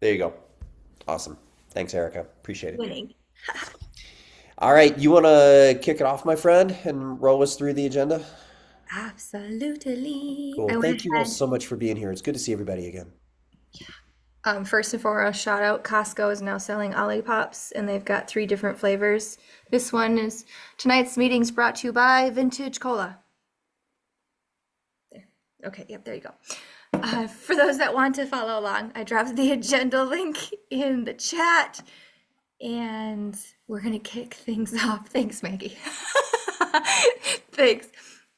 There you go. Awesome. Thanks, Erica. Appreciate it. Winning. All right, you want to kick it off, my friend, and roll us through the agenda? Absolutely. Cool. I went Thank you all ahead. so much for being here. It's good to see everybody again. First and foremost, shout out Costco is now selling Ollipops, and they've got three different flavors. This one is tonight's meeting's brought to you by Vintage Cola. There. Okay, yep, there you go. For those that want to follow along, I dropped the agenda link in the chat, and we're gonna kick things off. Thanks, Maggie. Thanks.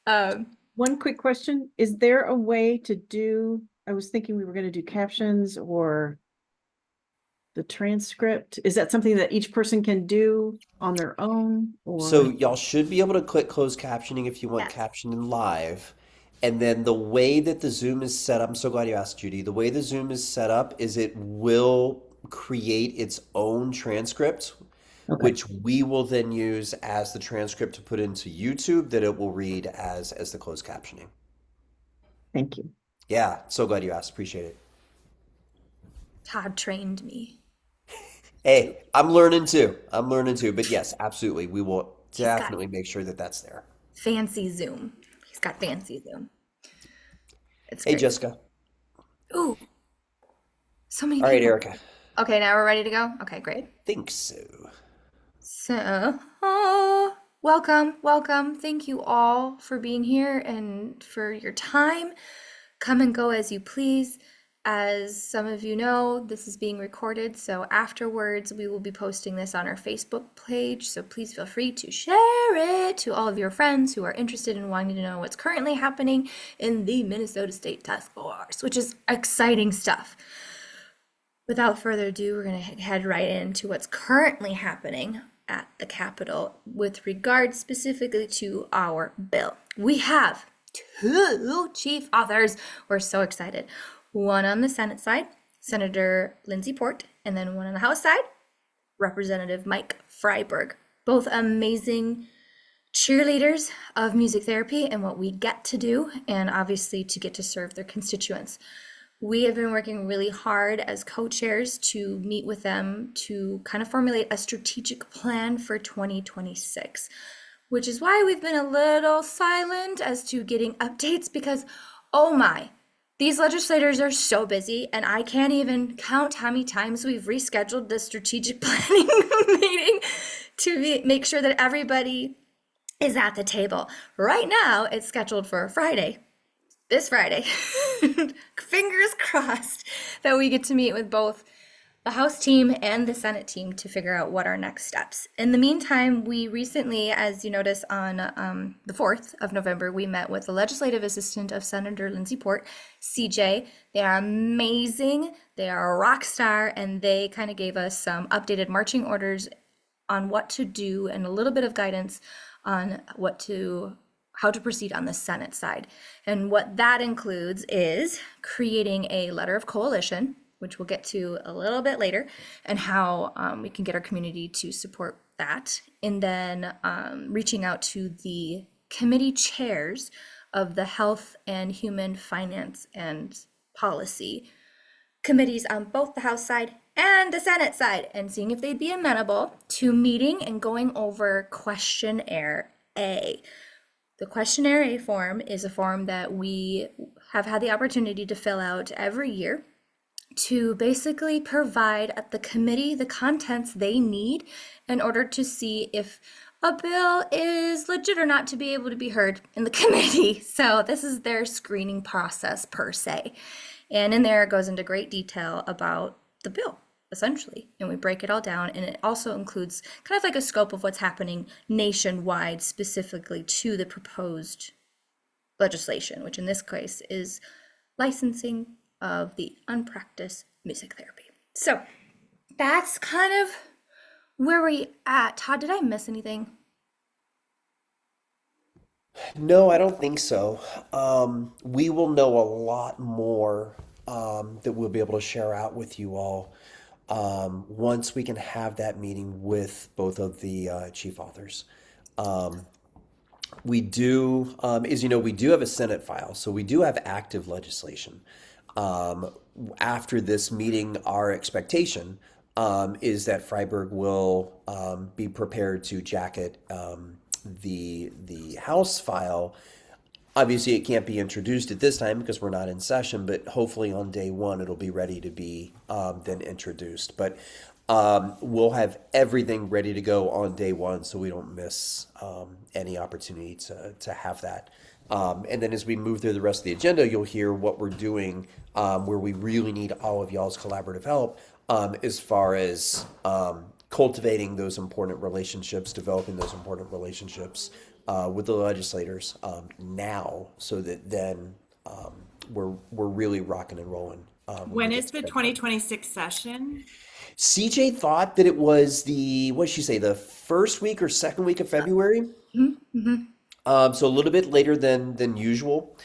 Um, One quick question. Is there a way to do, I was thinking we were going to do captions or the transcript. Is that something that each person can do on their own So or? y'all should be able to click closed captioning if you want yes. captioning live. And then the way that the Zoom is set up, I'm so glad you asked, Judy. The way the Zoom is set up is it will create its own transcript, Okay, which we will then use as the transcript to put into YouTube that it will read as the closed captioning. thank you. Yeah, so glad you asked. Appreciate it. Todd trained me. Hey, I'm learning too. I'm learning too. But yes, absolutely. We will He's got definitely make sure that that's there. fancy Zoom. He's got fancy Zoom. It's Hey, great. Jessica. Ooh, so many All right, people. Erica. Okay, now we're ready to go? Okay, great. Think so. So, oh, welcome, welcome. Thank you all for being here and for your time. Come and go as you please. As some of you know, this is being recorded, so afterwards we will be posting this on our Facebook page. So please feel free to share it to all of your friends who are interested in wanting to know what's currently happening in the Minnesota State Task Force, which is exciting stuff. Without further ado, we're going to head right into what's currently happening at the Capitol with regard specifically to our bill. We have two chief authors. We're so excited. One on the Senate side, Senator Lindsey Port, and then one on the House side, Representative Mike Freiberg. Both amazing cheerleaders of music therapy and what we get to do, and obviously to get to serve their constituents. We have been working really hard as co-chairs to meet with them to kind of formulate a strategic plan for 2026, which is why we've been a little silent as to getting updates because, oh my, these legislators are so busy and I can't even count how many times we've rescheduled the strategic planning meeting to make sure that everybody is at the table. Right now, it's scheduled for Friday, this Friday. Fingers crossed that we get to meet with both the House team and the Senate team to figure out what our next steps. In the meantime, we recently, as you notice on the 4th of November, we met with the legislative assistant of Senator Lindsey Port, CJ. They are amazing. They are a rock star, and they kind of gave us some updated marching orders on what to do and a little bit of guidance on how to proceed on the Senate side. And what that includes is creating a letter of coalition, which we'll get to a little bit later, and how we can get our community to support that. And then reaching out to the committee chairs of the Health and Human Finance and Policy committees on both the House side and the Senate side and seeing if they'd be amenable to meeting and going over questionnaire A. The questionnaire A form is a form that we have had the opportunity to fill out every year to basically provide at the committee the contents they need in order to see if a bill is legit or not to be able to be heard in the committee. So this is their screening process per se. And in there it goes into great detail about the bill, essentially. And we break it all down. And it also includes kind of like a scope of what's happening nationwide, specifically to the proposed legislation, which in this case is licensing of the unpracticed music therapy. So that's kind of where we at. Todd, did I miss anything? No, I don't think so. We will know a lot more that we'll be able to share out with you all once we can have that meeting with both of the chief authors. Um, we do, as you know, we do have a Senate file, so we do have active legislation. Um, After this meeting, our expectation is that Freiberg will be prepared to jacket the House file. Obviously, it can't be introduced at this time because we're not in session, but hopefully on day one it'll be ready to be then introduced. But we'll have everything ready to go on day one so we don't miss any opportunity to have that. And then as we move through the rest of the agenda, you'll hear what we're doing where we really need all of y'all's collaborative help as far as cultivating those important relationships, developing those important relationships with the legislators now, so that then we're really rocking and rolling. When we is get the to that time. 2026 session? CJ thought that it was what did she say, the first week or second week of February? So a little bit later than usual.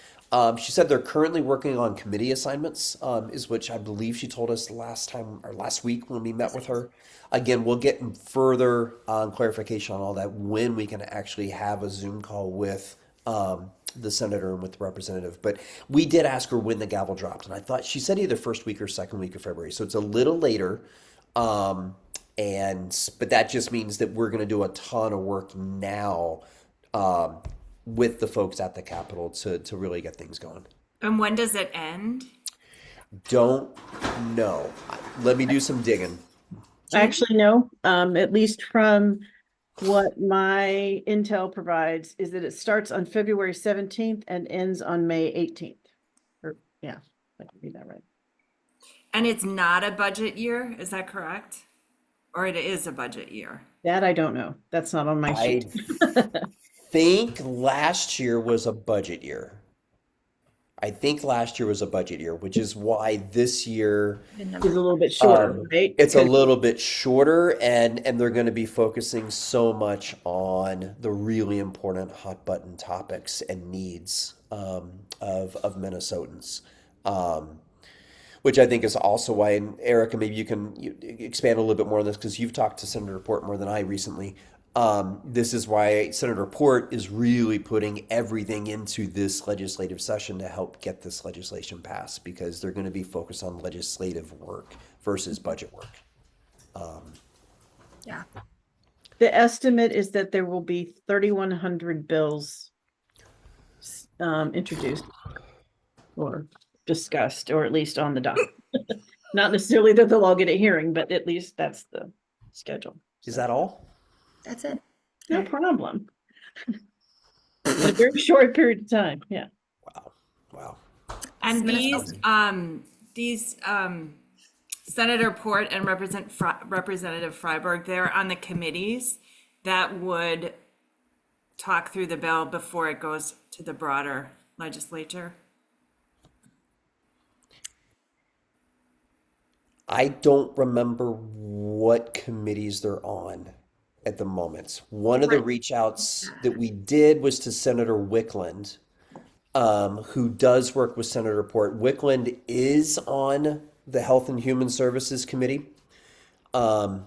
She said they're currently working on committee assignments, is which I believe she told us last time or last week when we met with her. Again, we'll get further clarification on all that when we can actually have a Zoom call with the senator and with the representative. But we did ask her when the gavel dropped, and I thought she said either first week or second week of February. So it's a little later. But that just means that we're going to do a ton of work now with the folks at the Capitol to really get things going. And when does it end? Don't know. Let me do some digging. Actually, no, at least from what my intel provides is that it starts on February 17th and ends on May 18th. Or, yeah, I can read that right. And it's not a budget year, is that correct? Or it is a budget year? That I don't know. That's not on my I sheet. think last year was a budget year. Which is why this year It's a little bit shorter, right? it's a Because- little bit shorter, and they're going to be focusing so much on the really important hot button topics and needs of Minnesotans. Which I think is also why, and Erica, maybe you expand a little bit more on this because you've talked to Senator Port more than I recently. This is why Senator Port is really putting everything into this legislative session to help get this legislation passed, because they're going to be focused on legislative work versus budget work. Yeah. The estimate is that there will be 3,100 bills introduced or discussed, or at least on the docket. Not necessarily that they'll all get a hearing, but at least that's the schedule. Is that all? That's it. No problem. In a very short period of time, yeah. Wow. And Minnesota. these Senator Port and Representative Freiberg, they're on the committees that would talk through the bill before it goes to the broader legislature. I don't remember what committees they're on at the moment. One of the reach outs that we did was to Senator Wickland, who does work with Senator Port. Wickland is on the Health and Human Services Committee. And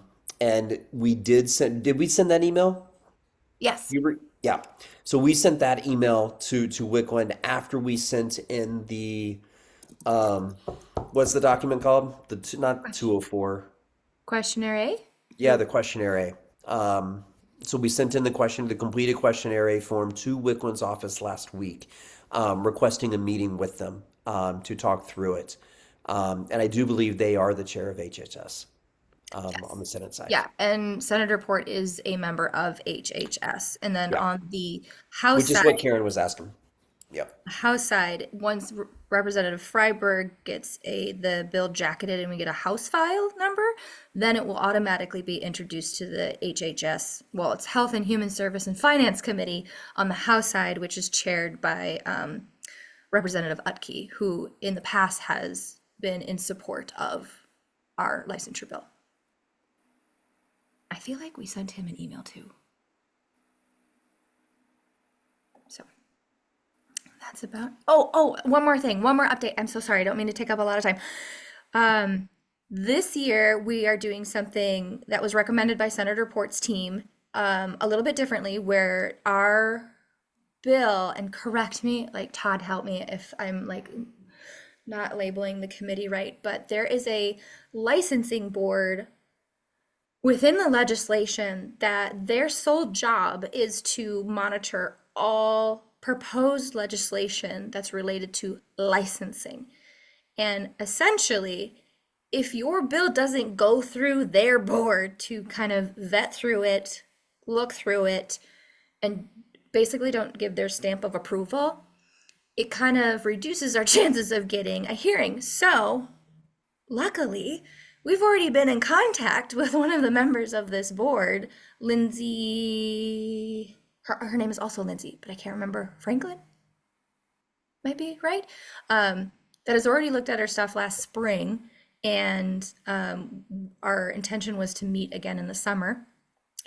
did we send that email? Yes. Yeah. So we sent that email to Wickland after we sent in the, what's the document called? Not 204. Questionnaire A? Yeah, the questionnaire. So we sent in the completed questionnaire form to Wickland's office last week, requesting a meeting with them to talk through it. And I do believe they are the chair of HHS on the Senate side. Yeah, and Senator Port is a member of HHS. And then Yeah. on the House Which is side, what Karin was asking. Yep. House side, once Representative Freiberg gets the bill jacketed and we get a House file number, then it will automatically be introduced to the HHS. Well, it's Health and Human Service and Finance Committee on the House side, which is chaired by Representative Utke, who in the past has been in support of our licensure bill. I feel like we sent him an email too. So that's about, one more thing, one more update. I'm so sorry, I don't mean to take up a lot of time. This year we are doing something that was recommended by Senator Port's team, a little bit differently, where our bill, and correct me, like Todd, help me if I'm like not labeling the committee right, but there is a licensing board within the legislation that their sole job is to monitor all proposed legislation that's related to licensing. And essentially, if your bill doesn't go through their board to kind of vet through it, look through it, and basically don't give their stamp of approval, it kind of reduces our chances of getting a hearing. So, luckily, we've already been in contact with one of the members of this board, Lindsay. Her name is also Lindsay, but I can't remember. Franklin? Might be, right? That has already looked at our stuff last spring, and our intention was to meet again in the summer,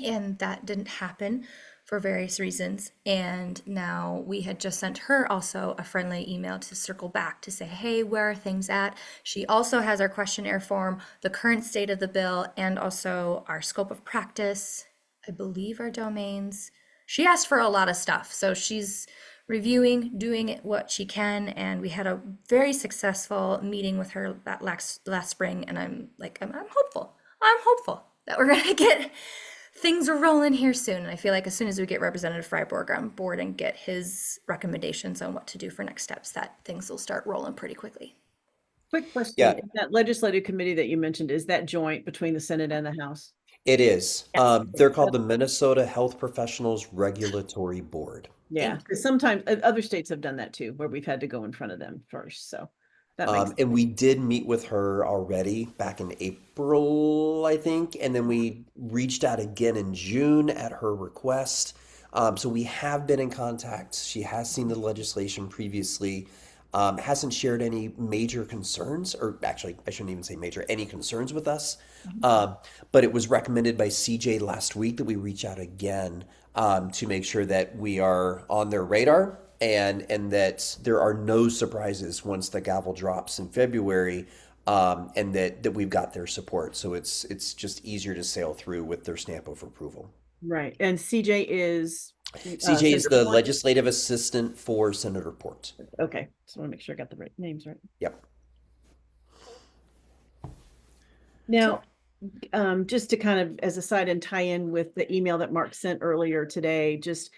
and that didn't happen for various reasons. And now we had just sent her also a friendly email to circle back to say, hey, where are things at? She also has our questionnaire form, the current state of the bill, and also our scope of practice, I believe our domains. She asked for a lot of stuff, so she's reviewing, doing it what she can, and we had a very successful meeting with her that last spring, and I'm hopeful. I'm hopeful that we're gonna get things rolling here soon. And I feel like as soon as we get Representative Freiberg on board and get his recommendations on what to do for next steps, that things will start rolling pretty quickly. Quick question. Yeah. Is that legislative committee that you mentioned, is that joint between the Senate and the House? It is. Yes. They're called the Minnesota Health Professionals Regulatory Board. Yeah, because sometimes other states have done that too, where we've had to go in front of them first. So that makes And we did meet with her already back in April, I think, and then we reached out again in June at her request. So we have been in contact. She has seen the legislation previously, hasn't shared any major concerns, or actually, I shouldn't even say major, any concerns with us. But it was recommended by CJ last week that we reach out again to make sure that we are on their radar and that there are no surprises once the gavel drops in February, and that we've got their support. So it's just easier to sail through with their stamp of approval. right. And CJ is CJ is Senator the Port? legislative assistant for Senator Port. Okay, just want to make sure I got the right names right. Yep. Now, just to kind of as a side and tie in with the email that Mark sent earlier today, just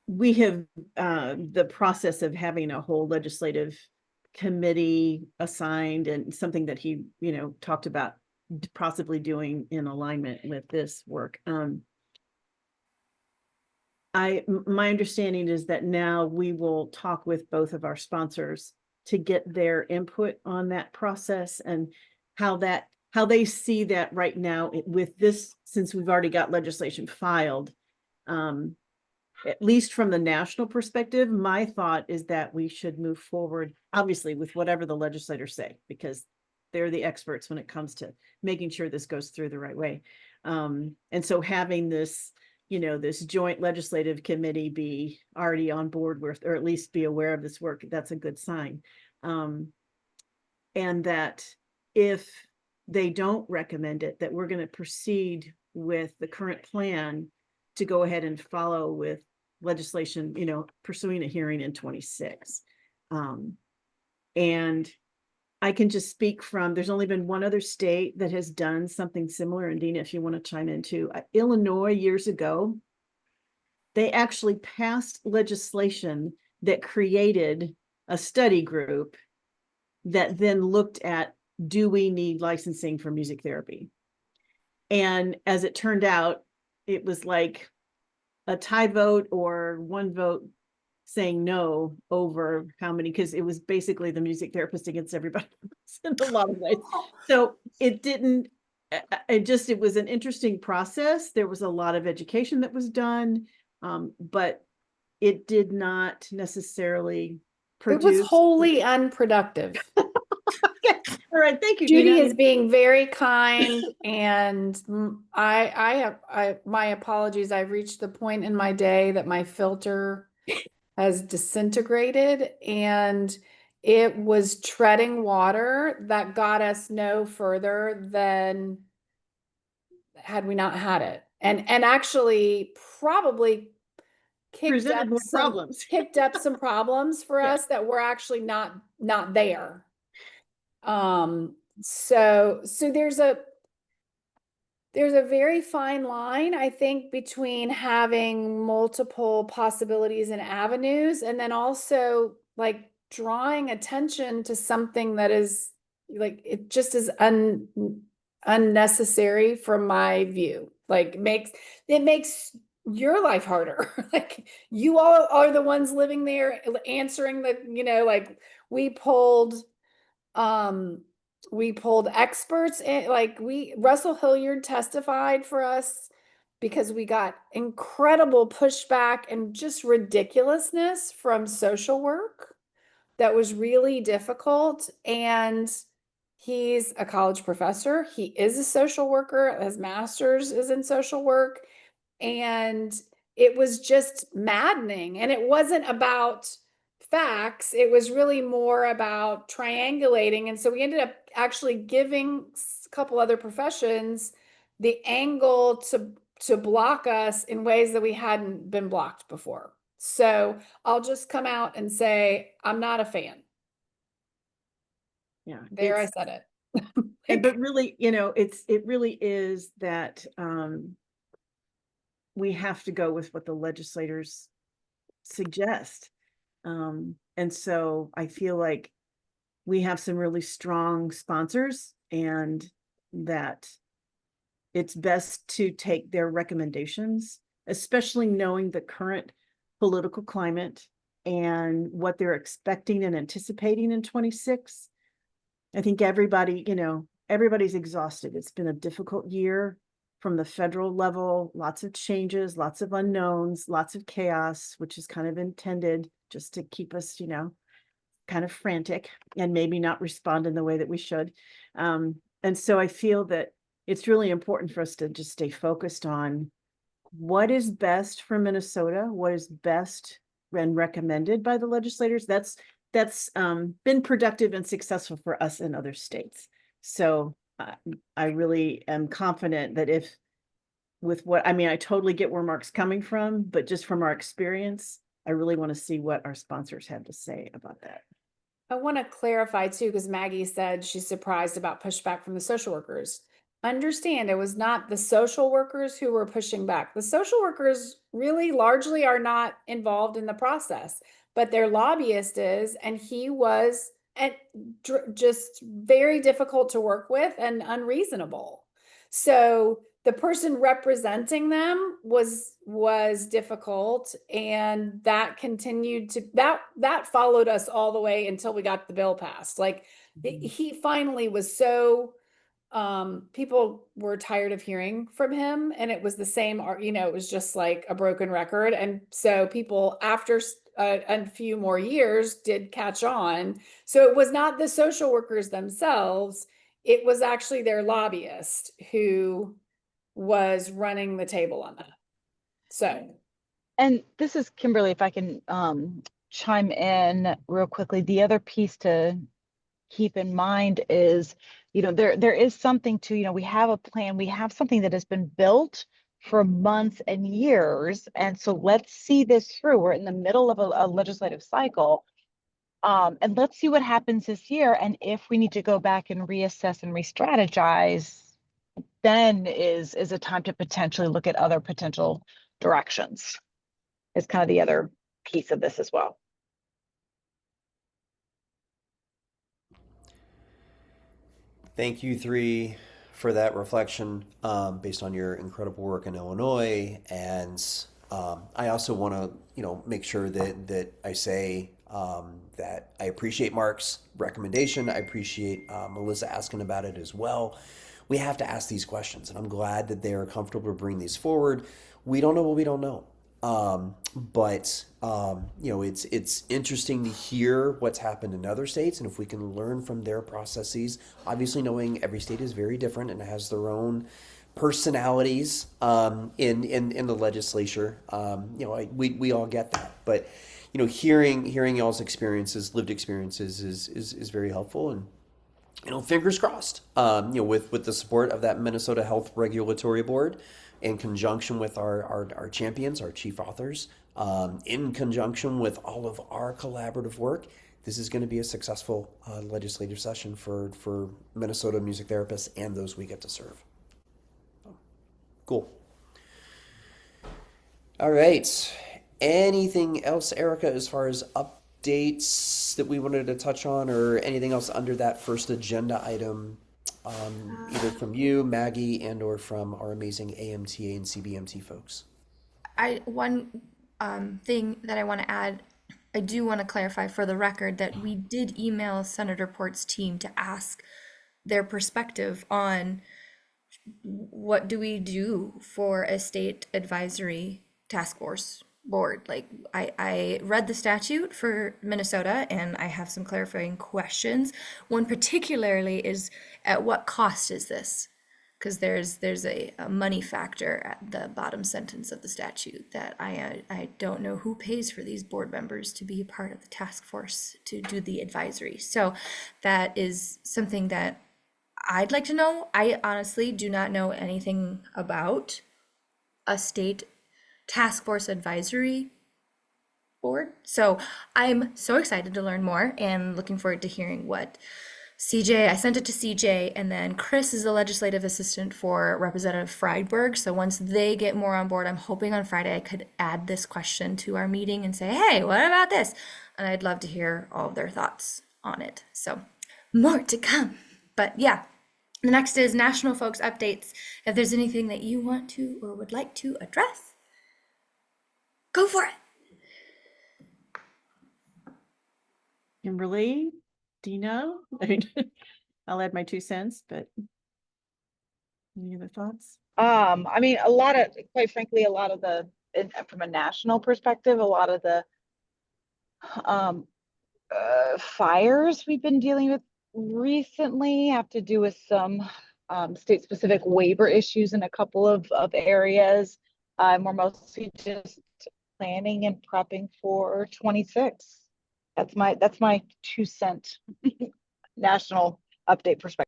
we have the process of having a whole legislative committee assigned, and something that he, talked about possibly doing in alignment with this work. My understanding is that now we will talk with both of our sponsors to get their input on that process and how they see that right now with this, since we've already got legislation filed. At least from the national perspective, my thought is that we should move forward, obviously, with whatever the legislators say, because they're the experts when it comes to making sure this goes through the right way. And so having this, this joint legislative committee be already on board with, or at least be aware of this work, that's a good sign. And that if they don't recommend it, that we're going to proceed with the current plan to go ahead and follow with legislation, pursuing a hearing in 26. And I can just speak from, there's only been one other state that has done something similar. And Dena, if you want to chime in too, Illinois years ago, they actually passed legislation that created a study group that then looked at, do we need licensing for music therapy? And as it turned out, it was like a tie vote or one vote saying no over how many, because it was basically the music therapist against everybody else in a lot of ways. So it didn't, it was an interesting process. There was a lot of education that was done, but it did not necessarily produce. It was wholly unproductive. All right, thank you, Judy Dena. is being very kind, and I have my apologies. I've reached the point in my day that my filter has disintegrated, and it was treading water that got us no further than had we not had it. And actually probably Presented more problems. kicked up some problems for Yeah. us that were actually not there. So there's a very fine line, I think, between having multiple possibilities and avenues, and then also like drawing attention to something that is like, it just is unnecessary from my view. Like it makes your life harder. Like you all are the ones living there answering the, like we pulled experts in, like Russell Hilliard testified for us because we got incredible pushback and just ridiculousness from social work that was really difficult. And he's a college professor. He is a social worker. His master's is in social work. And it was just maddening. And it wasn't about facts. It was really more about triangulating. And so we ended up actually giving a couple other professions the angle to block us in ways that we hadn't been blocked before. So I'll just come out and say, I'm not a fan. Yeah. There, I said it. But really, it really is that we have to go with what the legislators suggest. And so I feel like we have some really strong sponsors, and that it's best to take their recommendations, especially knowing the current political climate and what they're expecting and anticipating in 26. I think everybody's exhausted. It's been a difficult year from the federal level, lots of changes, lots of unknowns, lots of chaos, which is kind of intended just to keep us, kind of frantic and maybe not respond in the way that we should. And so I feel that it's really important for us to just stay focused on what is best for Minnesota, what is best and recommended by the legislators. That's been productive and successful for us in other states. So I really am confident that I totally get where Mark's coming from, but just from our experience, I really want to see what our sponsors have to say about that. I want to clarify too, because Maggie said she's surprised about pushback from the social workers. Understand, it was not the social workers who were pushing back. The social workers really largely are not involved in the process, but their lobbyist is, and he was just very difficult to work with and unreasonable. So the person representing them was difficult, and that continued to that followed us all the way until we got the bill passed. Like he finally was so people were tired of hearing from him, and it was the same, it was just like a broken record. And so people after a few more years did catch on. So it was not the social workers themselves, it was actually their lobbyist who was running the table on that. So, and this is Kimberly, if I can chime in real quickly. The other piece to keep in mind is, there is something to, we have a plan, we have something that has been built for months and years. And so let's see this through. We're in the middle of a legislative cycle. And let's see what happens this year. And if we need to go back and reassess and re-strategize, then is a time to potentially look at other potential directions. It's kind of the other piece of this as well. Thank you three for that reflection based on your incredible work in Illinois. And I also want to, make sure that I say that I appreciate Mark's recommendation. I appreciate Melissa asking about it as well. We have to ask these questions, and I'm glad that they are comfortable to bring these forward. We don't know what we don't know. But it's interesting to hear what's happened in other states, and if we can learn from their processes, obviously knowing every state is very different and has their own personalities in the legislature. We all get that, but hearing y'all's experiences, lived experiences is very helpful. And fingers crossed, with the support of that Minnesota Health Regulatory Board, in conjunction with our champions, our chief authors, in conjunction with all of our collaborative work, this is going to be a successful legislative session for Minnesota music therapists and those we get to serve. Cool. All right. Anything else, Erica, as far as updates that we wanted to touch on, or anything else under that first agenda item, either from you, Maggie, and or from our amazing AMTA and CBMT folks? One thing that I want to add, I do want to clarify for the record that we did email Senator Port's team to ask their perspective on what do we do for a state advisory task force board. Like I read the statute for Minnesota and I have some clarifying questions. One particularly is, at what cost is this? Because there's a money factor at the bottom sentence of the statute that I don't know who pays for these board members to be a part of the task force to do the advisory. So that is something that I'd like to know. I honestly do not know anything about a state task force advisory board. So I'm so excited to learn more and looking forward to hearing what CJ, I sent it to CJ, and then Chris is the legislative assistant for Representative Freiberg. So once they get more on board, I'm hoping on Friday I could add this question to our meeting and say, hey, what about this? And I'd love to hear all of their thoughts on it. So more to come. But yeah, the next is National Folks Updates. If there's anything that you want to or would like to address, go for it. Kimberly, Dena, I mean, I'll add my 2 cents, but any other thoughts? I mean, a lot of, quite frankly, a lot of the, from a national perspective, a lot of the fires we've been dealing with recently have to do with some state-specific waiver issues in a couple of areas. We're mostly just planning and prepping for 26. That's my 2 cent national update perspective.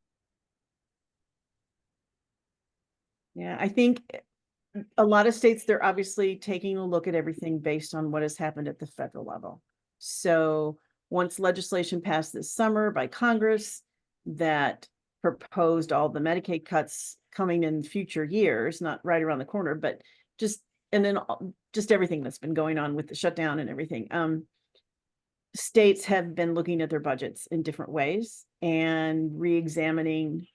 Yeah, I think a lot of states, they're obviously taking a look at everything based on what has happened at the federal level. So once legislation passed this summer by Congress that proposed all the Medicaid cuts coming in future years, not right around the corner, but just, and then just everything that's been going on with the shutdown and everything. States have been looking at their budgets in different ways and re-examining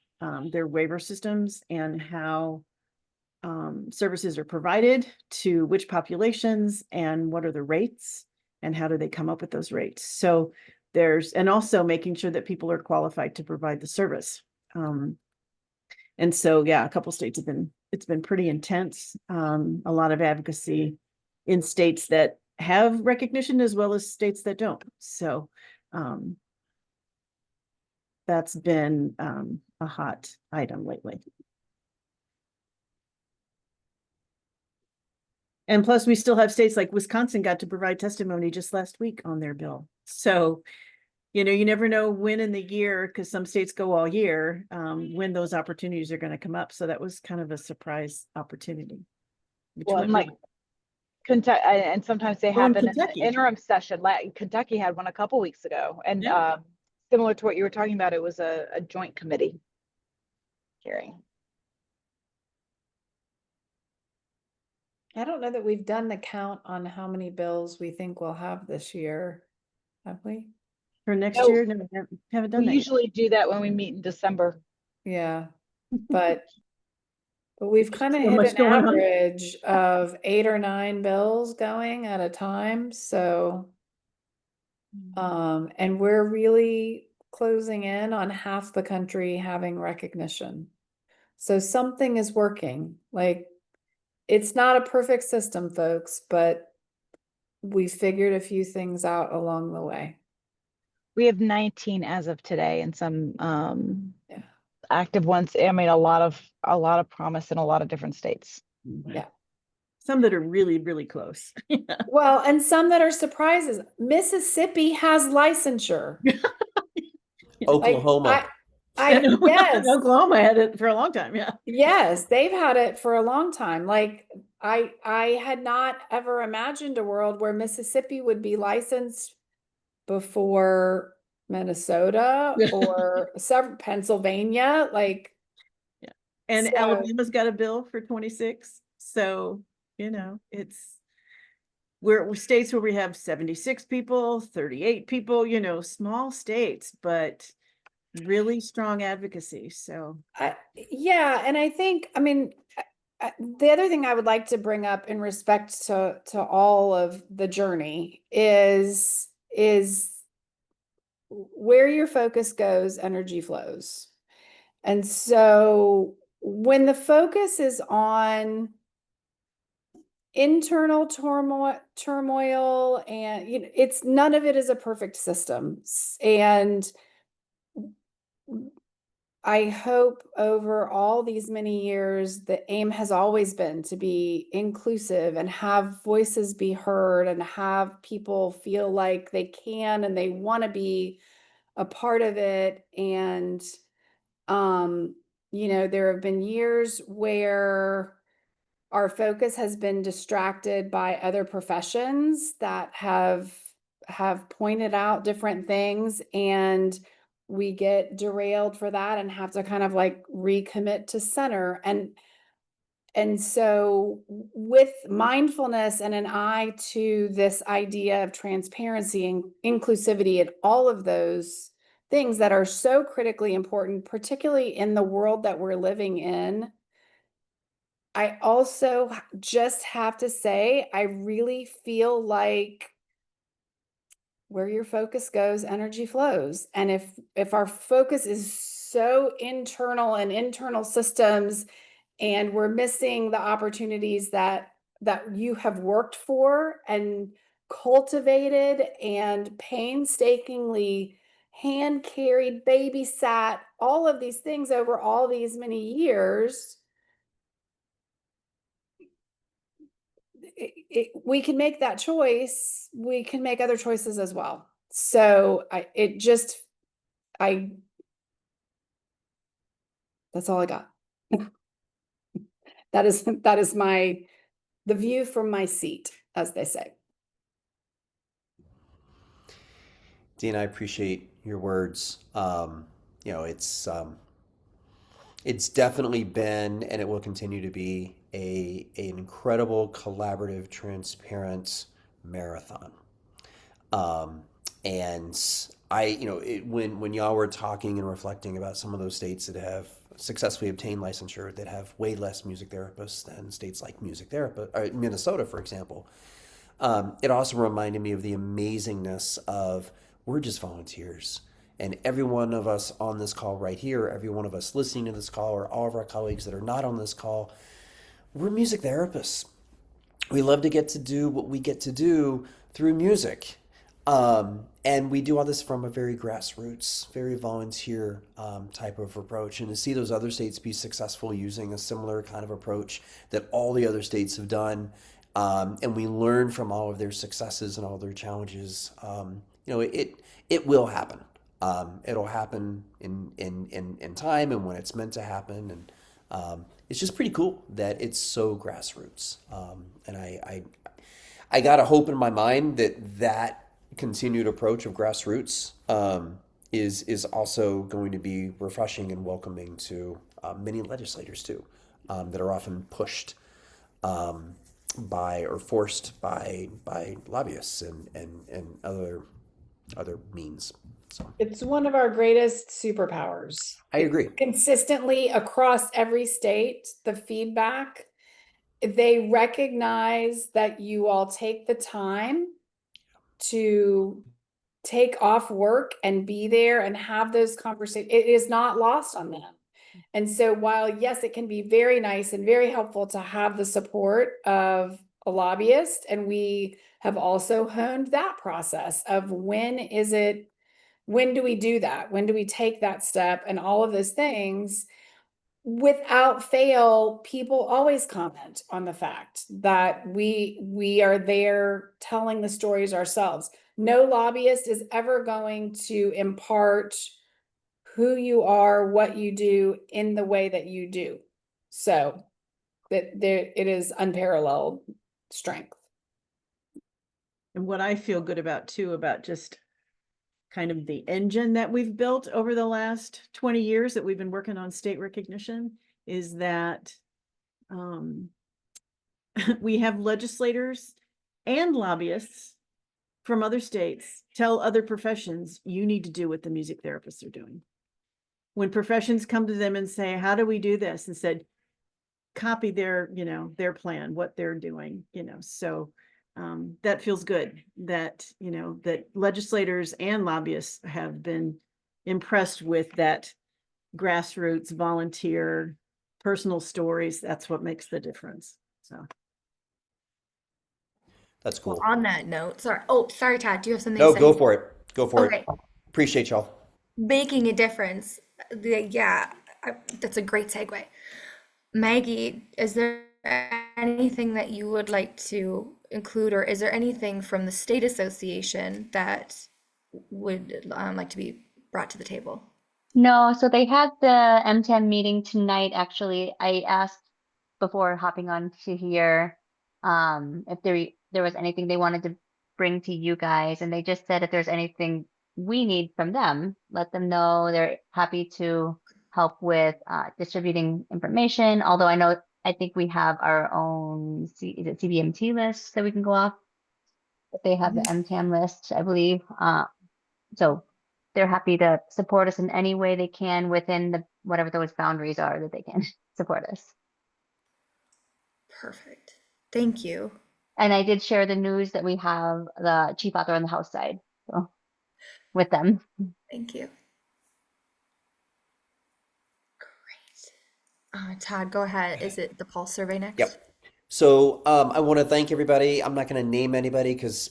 their waiver systems and how services are provided to which populations and what are the rates and how do they come up with those rates. So and also making sure that people are qualified to provide the service. And so, yeah, a couple states it's been pretty intense. A lot of advocacy in states that have recognition as well as states that don't. So that's been a hot item lately. And plus, we still have states like Wisconsin got to provide testimony just last week on their bill. So, you never know when in the year, because some states go all year, when those opportunities are going to come up. So that was kind of a surprise opportunity. Well, and like Kentucky, and sometimes they happen in the interim session. Kentucky had one a couple weeks ago, and yeah. Similar to what you were talking about, it was a joint committee hearing. I don't know that we've done the count on how many bills we think we'll have this year, have we? For next year? No, we haven't done that. We usually do that when we meet in December. Yeah, but we've kind of hit an average of 8 or 9 bills going at a time. So, and we're really closing in on half the country having recognition. So something is working. Like, it's not a perfect system, folks, but we figured a few things out along the way. We have 19 as of today, and some active ones. I mean, a lot of promise in a lot of different states. Yeah, some that are really, really close. Well, and some that are surprises. Mississippi has licensure. Oklahoma. Yes. Oklahoma had it for a long time. Yeah. Yes, they've had it for a long time. Like, I had not ever imagined a world where Mississippi would be licensed before Minnesota or several Pennsylvania. Like, And so Alabama's got a bill for 26. So, we're states where we have 76 people, 38 people, small states, but really strong advocacy. So, yeah, and I think, I mean, the other thing I would like to bring up in respect to all of the journey is where your focus goes, energy flows. And so when the focus is on internal turmoil and it's none of it is a perfect system. And I hope over all these many years, the aim has always been to be inclusive and have voices be heard and have people feel like they can and they want to be a part of it. And, there have been years where our focus has been distracted by other professions that have pointed out different things, and we get derailed for that and have to kind of like recommit to center. And so with mindfulness and an eye to this idea of transparency and inclusivity and all of those things that are so critically important, particularly in the world that we're living in, I also just have to say, I really feel like where your focus goes, energy flows. And if our focus is so internal and internal systems, and we're missing the opportunities that you have worked for and cultivated and painstakingly hand carried, babysat, all of these things over all these many years, we can make that choice. We can make other choices as well. So that's all I got. That is the view from my seat, as they say. Dena, I appreciate your words. It's definitely been, and it will continue to be, an incredible, collaborative, transparent marathon. Um, and when y'all were talking and reflecting about some of those states that have successfully obtained licensure, that have way less music therapists than states like Minnesota, for example, it also reminded me of the amazingness of we're just volunteers. And every one of us on this call right here, every one of us listening to this call, or all of our colleagues that are not on this call, we're music therapists. We love to get to do what we get to do through music. And we do all this from a very grassroots, very volunteer type of approach. And to see those other states be successful using a similar kind of approach that all the other states have done, and we learn from all of their successes and all their challenges, it will happen. It'll happen in time and when it's meant to happen. And it's just pretty cool that it's so grassroots. And I got a hope in my mind that continued approach of grassroots is also going to be refreshing and welcoming to many legislators too, that are often pushed by or forced by lobbyists and other means. So It's one of our greatest superpowers. I agree. Consistently across every state, the feedback, they recognize that you all take the time to take off work and be there and have those conversations. It is not lost on them. And so while, yes, it can be very nice and very helpful to have the support of a lobbyist, and we have also honed that process of when do we do that? When do we take that step and all of those things? Without fail, people always comment on the fact that we are there telling the stories ourselves. No lobbyist is ever going to impart who you are, what you do in the way that you do. So it is unparalleled strength. And what I feel good about too, about just kind of the engine that we've built over the last 20 years that we've been working on state recognition, is that we have legislators and lobbyists from other states tell other professions, you need to do what the music therapists are doing. When professions come to them and say, how do we do this? And said, copy their, their plan, what they're doing, so that feels good that, that legislators and lobbyists have been impressed with that grassroots volunteer personal stories. That's what makes the difference. So. That's Well, cool. on that note, sorry, Todd, do you have something No, to say? go for it. Go for Okay. it. Appreciate y'all. Making a difference. That's a great segue. Maggie, is there anything that you would like to include, or is there anything from the state association that would like to be brought to the table? No, so they had the MTAM meeting tonight, actually. I asked before hopping on to here if there was anything they wanted to bring to you guys, and they just said if there's anything we need from them, let them know. They're happy to help with distributing information, although I think we have our own is it CBMT list that we can go off, but they have the MTAM list, I believe. So they're happy to support us in any way they can within whatever those boundaries are that they can support us. Perfect. Thank you. And I did share the news that we have the chief author on the House side, so with them. Thank you. Great. Todd, go ahead. Is it the pulse survey next? Yep. So I want to thank everybody. I'm not going to name anybody because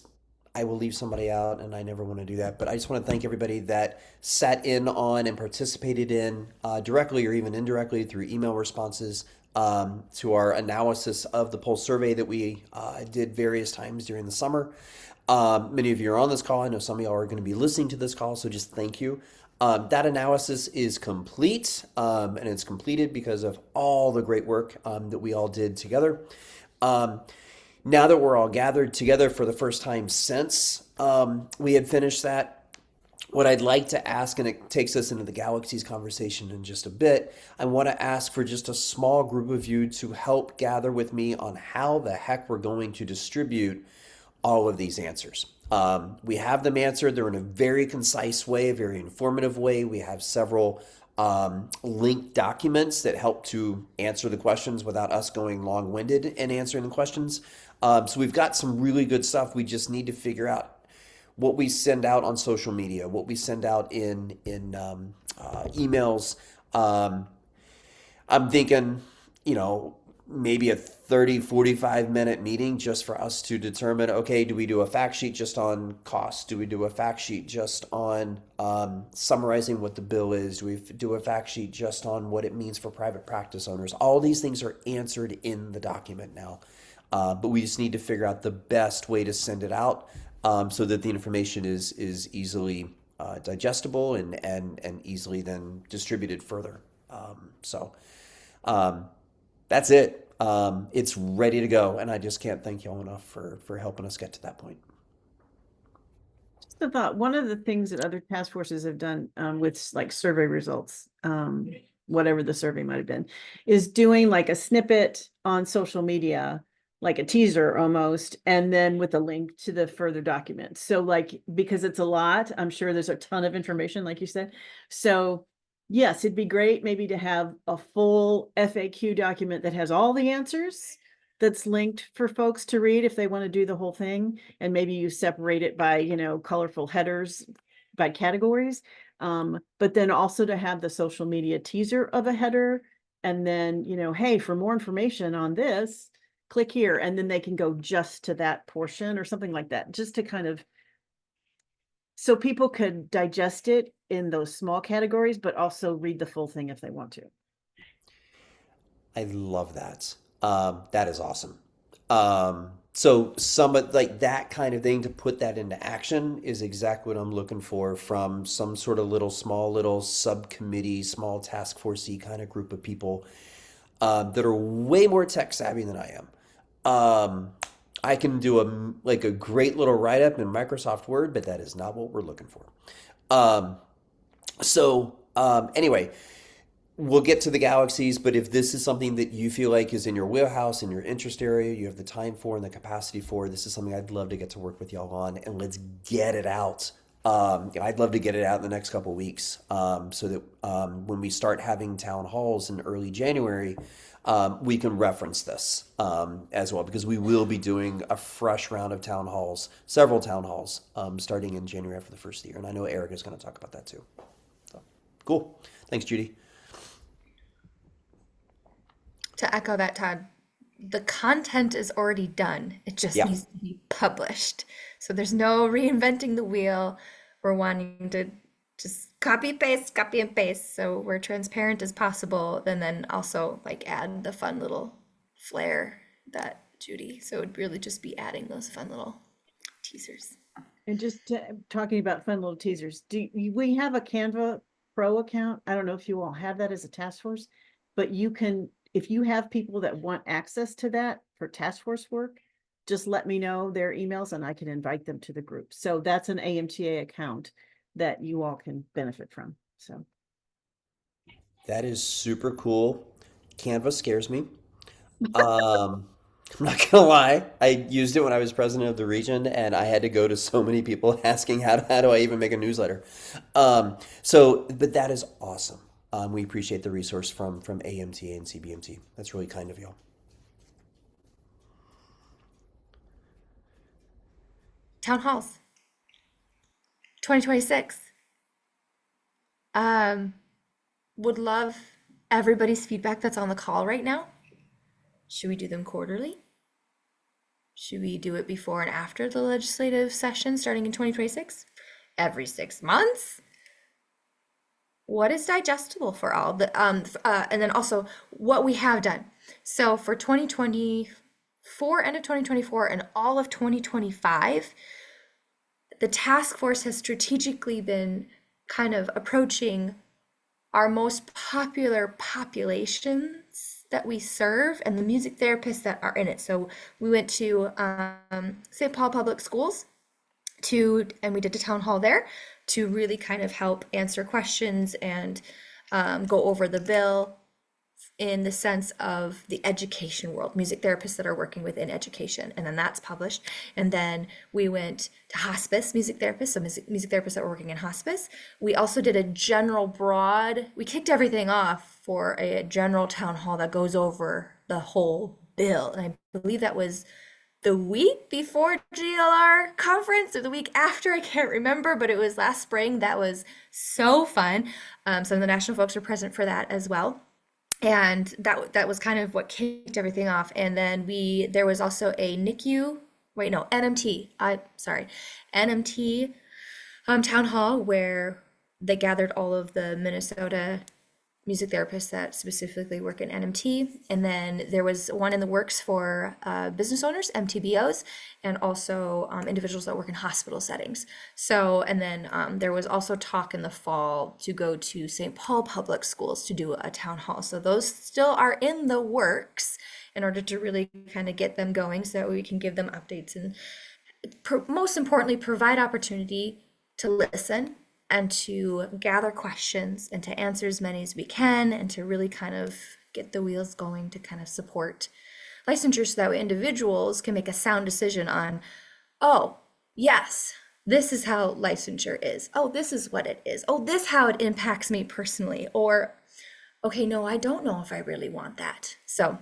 I will leave somebody out, and I never want to do that. But I just want to thank everybody that sat in on and participated in directly or even indirectly through email responses to our analysis of the pulse survey that we did various times during the summer. Many of you are on this call. I know some of y'all are going to be listening to this call, so just thank you. That analysis is complete, and it's completed because of all the great work that we all did together. Now that we're all gathered together for the first time since we had finished that, what I'd like to ask, and it takes us into the galaxies conversation in just a bit, I want to ask for just a small group of you to help gather with me on how the heck we're going to distribute all of these answers. We have them answered. They're in a very concise way, a very informative way. We have several linked documents that help to answer the questions without us going long-winded in answering the questions. So we've got some really good stuff. We just need to figure out what we send out on social media, what we send out in emails. I'm thinking, maybe a 30, 45-minute meeting just for us to determine, okay, do we do a fact sheet just on cost? Do we do a fact sheet just on summarizing what the bill is? Do we do a fact sheet just on what it means for private practice owners? All these things are answered in the document now, but we just need to figure out the best way to send it out so that the information is easily digestible and easily then distributed further. That's it. It's ready to go, and I just can't thank y'all enough for helping us get to that point. Just a thought. One of the things that other task forces have done with like survey results, whatever the survey might have been, is doing like a snippet on social media, like a teaser almost, and then with a link to the further document. So like, because it's a lot, I'm sure there's a ton of information, like you said. So yes, it'd be great maybe to have a full FAQ document that has all the answers that's linked for folks to read if they want to do the whole thing. And maybe you separate it by, colorful headers by categories. But then also to have the social media teaser of a header. And then, hey, for more information on this, click here. And then they can go just to that portion or something like that, just to kind of, so people could digest it in those small categories, but also read the full thing if they want to. I love that. That is awesome. So some of like that kind of thing to put that into action is exactly what I'm looking for from some sort of small little subcommittee, small task forcey kind of group of people. that are way more tech savvy than I am. I can do like a great little write up in Microsoft Word, but that is not what we're looking for. Um, anyway, we'll get to the galaxies, but if this is something that you feel like is in your wheelhouse, in your interest area, you have the time for and the capacity for, this is something I'd love to get to work with y'all on, and let's get it out. I'd love to get it out in the next couple of weeks, so that when we start having town halls in early January, we can reference this as well, because we will be doing a fresh round of town halls, several town halls, starting in January after the first of the year. And I know Erica is going to talk about that too. So, cool. Thanks, Judy. To echo that, Todd, the content is already done. It just Yeah. needs to be published. So there's no reinventing the wheel. We're wanting to just copy and paste. So we're transparent as possible. And then also like add the fun little flair that Judy. So it would really just be adding those fun little teasers. And just talking about fun little teasers, we have a Canva Pro account? I don't know if you all have that as a task force, but you can, if you have people that want access to that for task force work, just let me know their emails and I can invite them to the group. So that's an AMTA account that you all can benefit from. So That is super cool. Canva scares me. Um, I'm not gonna lie. I used it when I was president of the region, and I had to go to so many people asking how do I even make a newsletter. But that is awesome. We appreciate the resource from AMTA and CBMT. That's really kind of y'all. Town halls, 2026. Would love everybody's feedback that's on the call right now. Should we do them quarterly? Should we do it before and after the legislative session starting in 2026? Every 6 months? What is digestible for all? And then also what we have done. So for 2024, end of 2024 and all of 2025, the task force has strategically been kind of approaching our most popular populations that we serve and the music therapists that are in it. So we went to St. Paul Public Schools and we did a town hall there to really kind of help answer questions and go over the bill in the sense of the education world, music therapists that are working within education, and then that's published. And then we went to hospice music therapists, so music therapists that were working in hospice. We also did we kicked everything off for a general town hall that goes over the whole bill. And I believe that was the week before GLR conference or the week after, I can't remember, but it was last spring. That was so fun. Some of the national folks were present for that as well. And that was kind of what kicked everything off. And then there was also a NMT town hall where they gathered all of the Minnesota music therapists that specifically work in NMT. And then there was one in the works for business owners, MTBOs, and also individuals that work in hospital settings. So, and then there was also talk in the fall to go to St. Paul Public Schools to do a town hall. So those still are in the works in order to really kind of get them going so that we can give them updates and most importantly, provide opportunity to listen and to gather questions and to answer as many as we can and to really kind of get the wheels going to kind of support licensure so that way individuals can make a sound decision on, oh, yes, this is how licensure is. Oh, this is what it is. Oh, this how it impacts me personally. Or, okay, no, I don't know if I really want that. So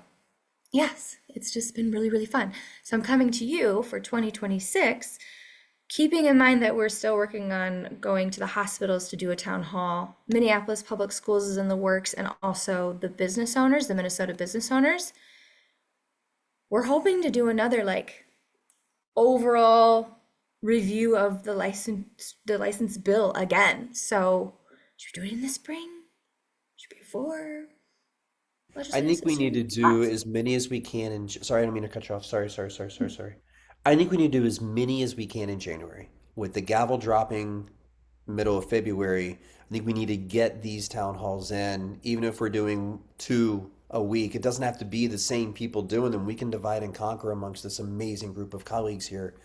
yes, it's just been really, really fun. So I'm coming to you for 2026, keeping in mind that we're still working on going to the hospitals to do a town hall. Minneapolis Public Schools is in the works, and also the business owners, the Minnesota business owners. We're hoping to do another overall review of the license bill again. So should we do it in the spring? Should we before? I think we need to do as many as we can sorry, I don't mean to cut you off. Sorry. I think we need to do as many as we can in January. With the gavel dropping middle of February, I think we need to get these town halls in, even if we're doing 2 a week. It doesn't have to be the same people doing them. We can divide and conquer amongst this amazing group of colleagues here.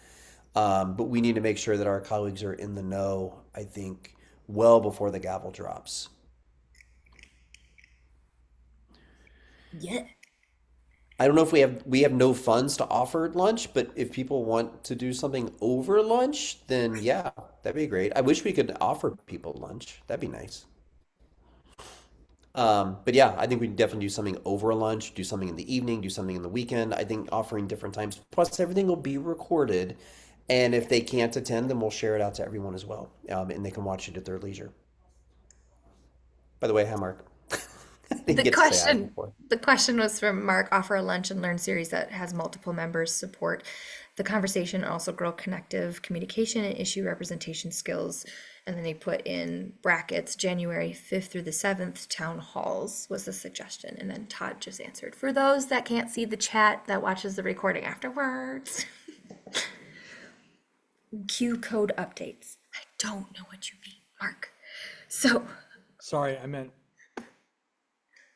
But we need to make sure that our colleagues are in the know, I think, well before the gavel drops. Yeah. I don't know if we have no funds to offer at lunch, but if people want to do something over lunch, then yeah, that'd be great. I wish we could offer people lunch. That'd be nice. But yeah, I think we can definitely do something over lunch, do something in the evening, do something in the weekend. I think offering different times. Plus, everything will be recorded, and if they can't attend, then we'll share it out to everyone as well, and they can watch it at their leisure. By the way, hi Mark. I didn't The get to say hi question, before. the question was from Mark, offer a lunch and learn series that has multiple members support the conversation, also grow connective communication and issue representation skills. And then they put in brackets, January 5th through the 7th, town halls was the suggestion. And then Todd just answered, for those that can't see the chat that watches the recording afterwards. Q code updates. I don't know what you mean, Mark. So, Sorry,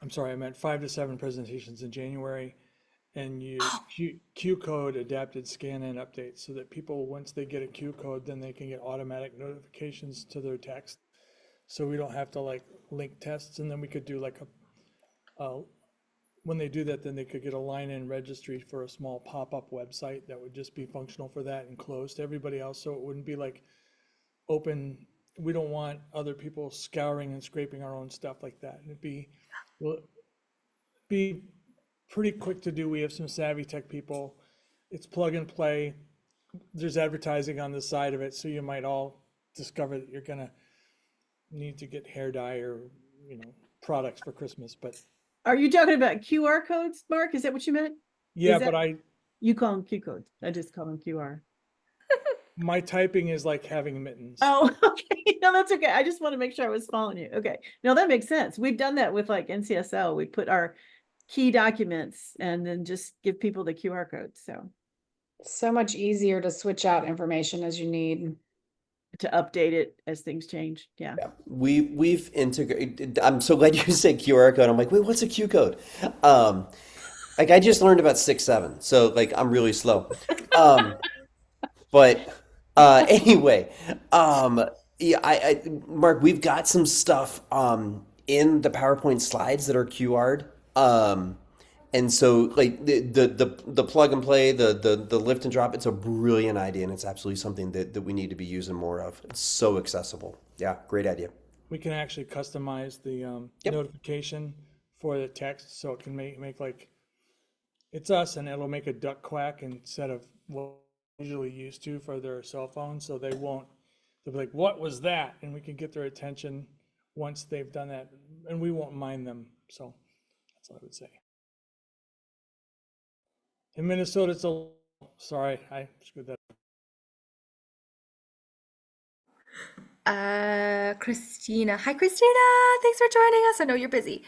I'm sorry, I meant 5 to 7 presentations in January and you Q code adapted scan and updates so that people, once they get a Q code, then they can get automatic notifications to their text. So we don't have to like link tests, and then we could do like when they do that, then they could get a line in registry for a small pop-up website that would just be functional for that and closed to everybody else. So it wouldn't be like open. We don't want other people scouring and scraping our own stuff like that. And it'd be pretty quick to do. We have some savvy tech people. It's plug and play. There's advertising on the side of it, so you might all discover that you're gonna need to get hair dye or products for Christmas. But Are you talking about QR codes, Mark? Is that what you meant? yeah, that- but You call them Q codes. I just call them QR. my typing is like having mittens. Oh, okay. No, that's okay. I just want to make sure I was following you. Okay. No, that makes sense. We've done that with like NCSL. We put our key documents and then just give people the QR code. So So much easier to switch out information as you need. to update it as things change. Yeah. Yeah, we've integrated. I'm so glad you said QR code. I'm like, wait, what's a Q code? Like I just learned about 6.7, so like I'm really slow. But anyway, yeah, Mark, we've got some stuff in the PowerPoint slides that are QR'd. And so like the plug and play, the lift and drop, it's a brilliant idea, and it's absolutely something that we need to be using more of. It's so accessible. Yeah, great idea. We can actually customize the notification for the text, so it can make like it's us, and it'll make a duck quack instead of what they're usually used to for their cell phone. So they'll be like, "What was that?" And we can get their attention once they've done that, and we won't mind them. So that's what I would say. In Minnesota, sorry, I screwed that up. Christina. Hi, Christina. Thanks for joining us. I know you're busy.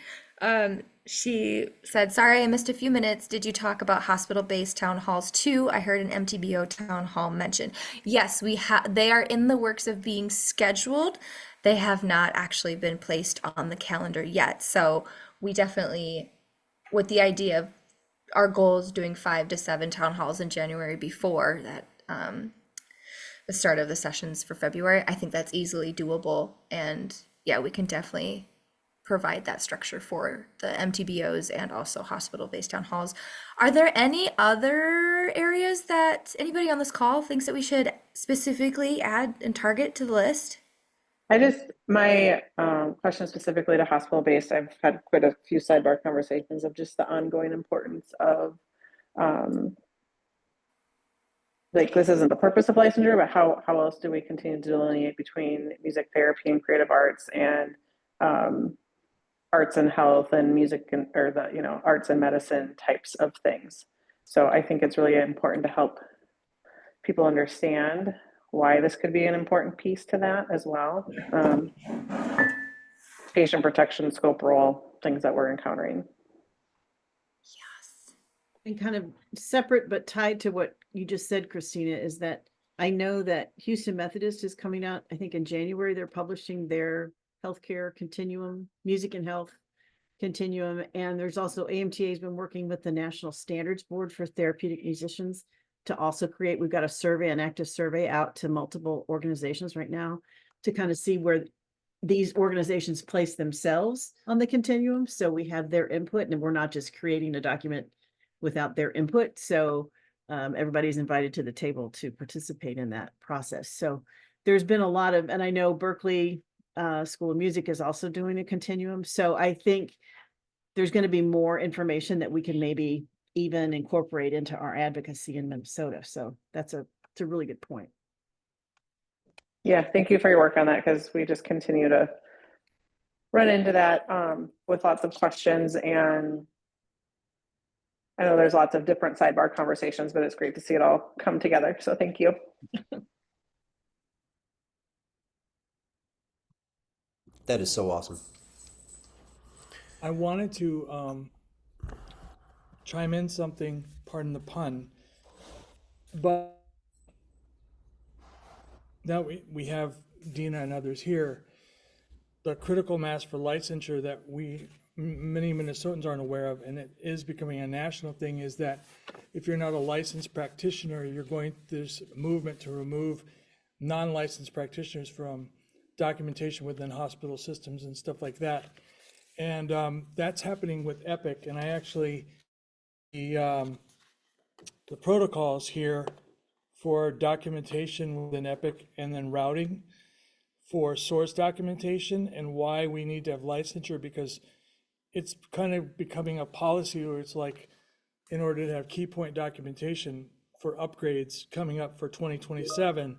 She said, sorry, I missed a few minutes. Did you talk about hospital-based town halls too? I heard an MTBO town hall mentioned. Yes, they are in the works of being scheduled. They have not actually been placed on the calendar yet. So we definitely, with the idea of our goal is doing 5 to 7 town halls in January before that, the start of the sessions for February. I think that's easily doable. And yeah, we can definitely provide that structure for the MTBOs and also hospital-based town halls. Are there any other areas that anybody on this call thinks that we should specifically add and target to the list? My question specifically to hospital-based, I've had quite a few sidebar conversations of just the ongoing importance of, like, this isn't the purpose of licensure, but how else do we continue to delineate between music therapy and creative arts and arts and health and music and, or the, arts and medicine types of things. So I think it's really important to help people understand why this could be an important piece to that as well. Patient protection, scope role, things that we're encountering. Yes. And kind of separate but tied to what you just said, Christina, is that I know that Houston Methodist is coming out, I think in January, they're publishing their healthcare continuum, music and health continuum. And there's also AMTA has been working with the National Standards Board for Therapeutic Musicians to also create, we've got a survey, an active survey out to multiple organizations right now to kind of see where these organizations place themselves on the continuum. So we have their input and we're not just creating a document without their input. So everybody's invited to the table to participate in that process. So there's been a lot of, and I know Berkeley School of Music is also doing a continuum. So I think there's going to be more information that we can maybe even incorporate into our advocacy in Minnesota. So it's a really good point. Yeah, thank you for your work on that, because we just continue to run into that with lots of questions, and I know there's lots of different sidebar conversations, but it's great to see it all come together. So thank you. That is so awesome. I wanted to chime in something, pardon the pun, but now we have Dena and others here. The critical mass for licensure that many Minnesotans aren't aware of, and it is becoming a national thing, is that if you're not a licensed practitioner, there's a movement to remove non-licensed practitioners from documentation within hospital systems and stuff like that. And that's happening with Epic. And I actually, the protocols here for documentation within Epic and then routing for source documentation, and why we need to have licensure, because it's kind of becoming a policy where it's like, in order to have key point documentation for upgrades coming up for 2027,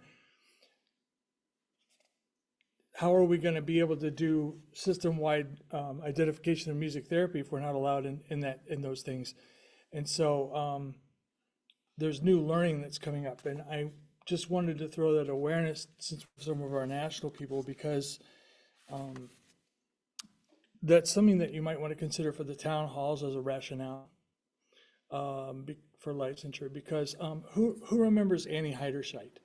how are we going to be able to do system-wide identification of music therapy if we're not allowed in those things? And so there's new learning that's coming up, and I just wanted to throw that awareness since some of our national people, because that's something that you might want to consider for the town halls as a rationale for licensure. Because who remembers Annie Heiderscheit?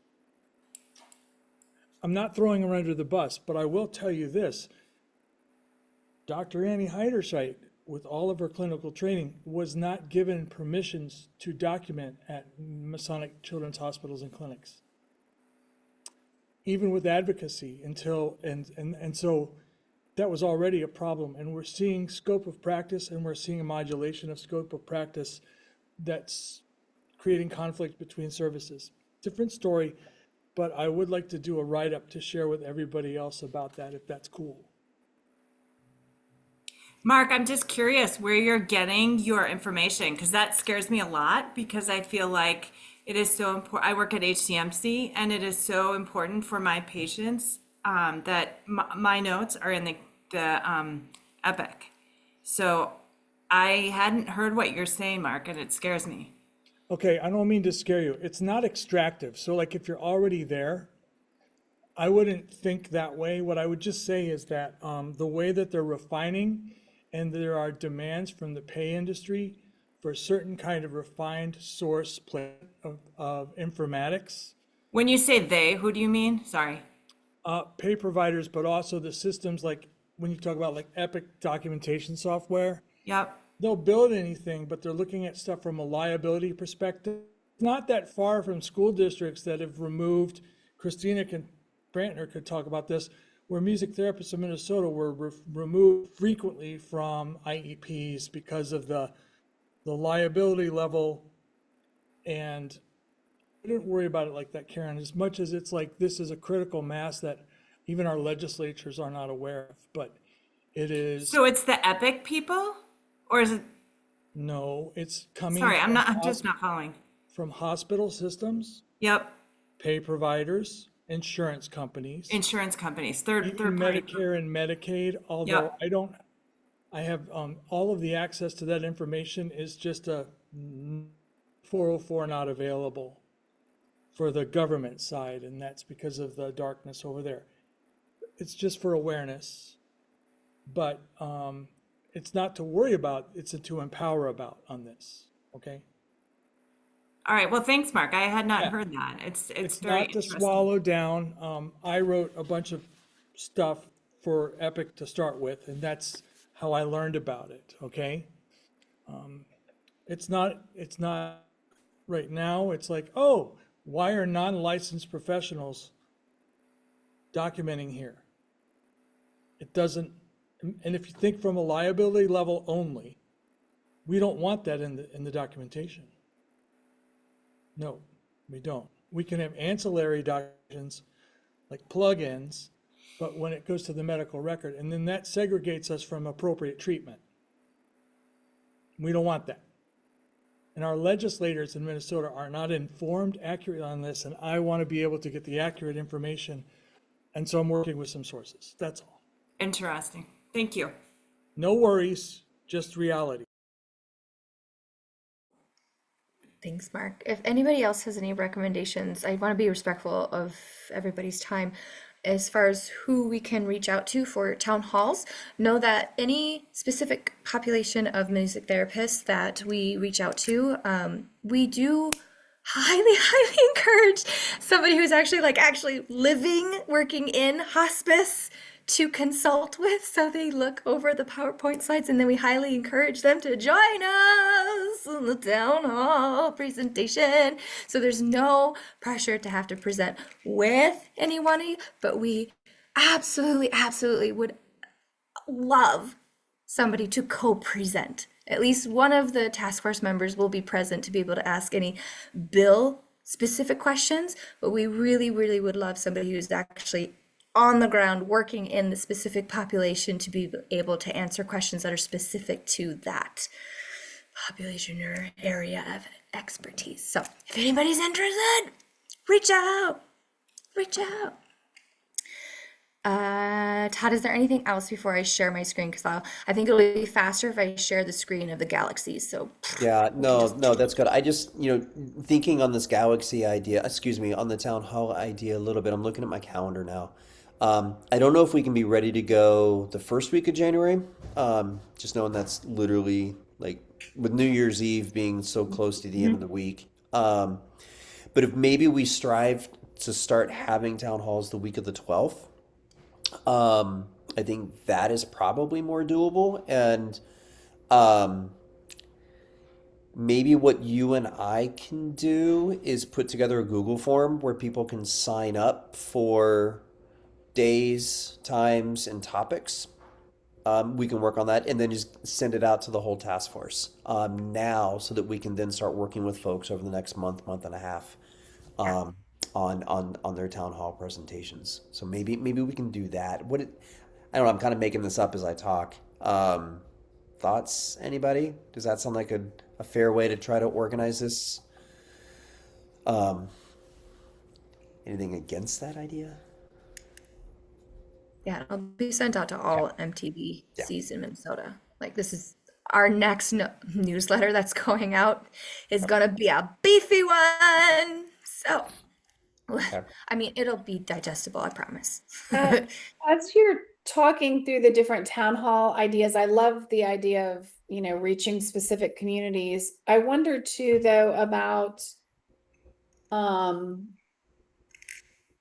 I'm not throwing her under the bus, but I will tell you this. Dr. Annie Heiderscheit, with all of her clinical training, was not given permissions to document at Masonic Children's Hospitals and clinics, even with advocacy, until, and so that was already a problem. And we're seeing scope of practice, and we're seeing a modulation of scope of practice that's creating conflict between services. Different story, but I would like to do a write-up to share with everybody else about that, if that's cool. Mark, I'm just curious where you're getting your information, because that scares me a lot, because I feel like it is so important. I work at HCMC, and it is so important for my patients that my notes are in the Epic. So I hadn't heard what you're saying, Mark, and it scares me. Okay, I don't mean to scare you. It's not extractive. So like if you're already there, I wouldn't think that way. What I would just say is that the way that they're refining, and there are demands from the pay industry for a certain kind of refined source of informatics. When you say they, who do you mean? Sorry. Pay providers, but also the systems, like when you talk about like Epic documentation software. Yep. They'll build anything, but they're looking at stuff from a liability perspective. Not that far from school districts that have removed, Christina Brantner could talk about this, where music therapists in Minnesota were removed frequently from IEPs because of the liability level. And I didn't worry about it like that, Karin, as much as it's like this is a critical mass that even our legislatures are not aware of, but it is. So it's the Epic people, or is it? No, it's coming. Sorry, I'm just not following. From hospital systems. Yep. Pay providers, insurance companies. Insurance companies, third Even party. Medicare and Medicaid, although I have all of the access to that information is just a 404 not available for the government side, and that's because of the darkness over there. It's just for awareness, but it's not to worry about, it's to empower about on this, okay? All right, well, thanks, Mark. I had not heard that. It's very not to interesting. swallow down. I wrote a bunch of stuff for Epic to start with, and that's how I learned about it, okay? It's not right now, it's like, oh, why are non-licensed professionals documenting here? It doesn't, and if you think from a liability level only, we don't want that in the documentation. No, we don't. We can have ancillary documentations like plugins, but when it goes to the medical record, and then that segregates us from appropriate treatment. We don't want that. And our legislators in Minnesota are not informed accurately on this, and I want to be able to get the accurate information. And so I'm working with some sources. That's all. Interesting. Thank you. No worries, just reality. Thanks, Mark. If anybody else has any recommendations, I want to be respectful of everybody's time. As far as who we can reach out to for town halls, know that any specific population of music therapists that we reach out to, we do highly encourage somebody who's actually living, working in hospice to consult with, so they look over the PowerPoint slides, and then we highly encourage them to join us in the town hall presentation. So there's no pressure to have to present with anyone, but we absolutely would love somebody to co-present. At least one of the task force members will be present to be able to ask any bill specific questions, but we really would love somebody who's actually on the ground working in the specific population to be able to answer questions that are specific to that population or area of expertise. So if anybody's interested, reach out. Todd, is there anything else before I share my screen? Because I think it'll be faster if I share the screen of the galaxies. So Yeah, no, that's good. I just, thinking on this galaxy idea, on the town hall idea a little bit, I'm looking at my calendar now. I don't know if we can be ready to go the first week of January. Just knowing that's literally like with New Year's Eve being so close to the end of the week. But if maybe we strive to start having town halls the week of the 12th, I think that is probably more doable. And maybe what you and I can do is put together a Google form where people can sign up for days, times, and topics. We can work on that and then just send it out to the whole task force now, so that we can then start working with folks over the next month and a half on their town hall presentations. So maybe we can do that. I don't know. I'm kind of making this up as I talk. Thoughts? Anybody? Does that sound like a fair way to try to organize this? Anything against that idea? yeah, it'll be sent out to all MTBCs in Minnesota. Like, this is our next newsletter that's going out is gonna be a beefy one. So, I mean, it'll be digestible, I promise. As you're talking through the different town hall ideas, I love the idea of, reaching specific communities. I wonder too, though, about, I'm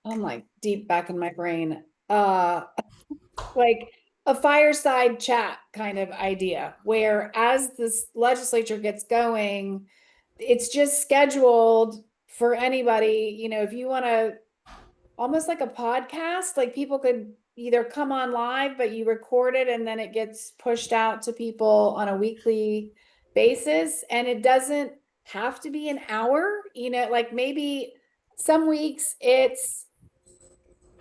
like deep back in my brain, like a fireside chat kind of idea, where as this legislature gets going, it's just scheduled for anybody, if you want to, almost like a podcast, like people could either come on live, but you record it and then it gets pushed out to people on a weekly basis. And it doesn't have to be an hour, like maybe some weeks it's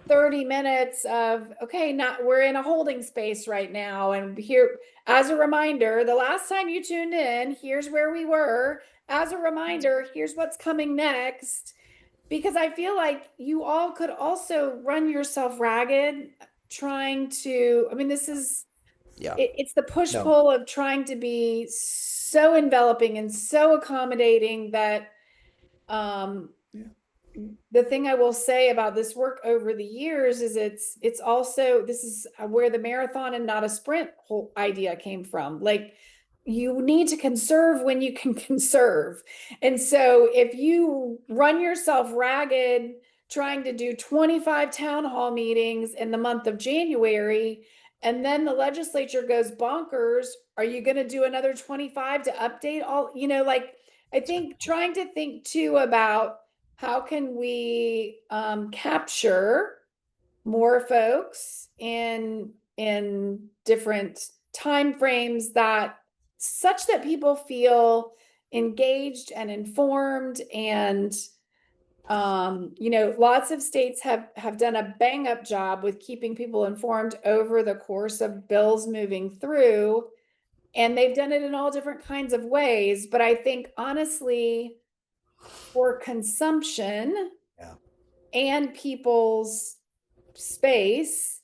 30 minutes of, okay, we're in a holding space right now. And here, as a reminder, the last time you tuned in, here's where we were. As a reminder, here's what's coming next. Because I feel like you all could also run yourself ragged trying to, this is, it's the push-pull of trying to be so enveloping and so accommodating that, the thing I will say about this work over the years is it's also, this is where the marathon and not a sprint whole idea came from. Like, you need to conserve when you can conserve. And so if you run yourself ragged trying to do 25 town hall meetings in the month of January, and then the legislature goes bonkers, are you going to do another 25 to update all, like, I think trying to think too about how can we capture more folks in different time frames that such that people feel engaged and informed. And lots of states have done a bang up job with keeping people informed over the course of bills moving through, and they've done it in all different kinds of ways. But I think honestly, for consumption Yeah. and people's space,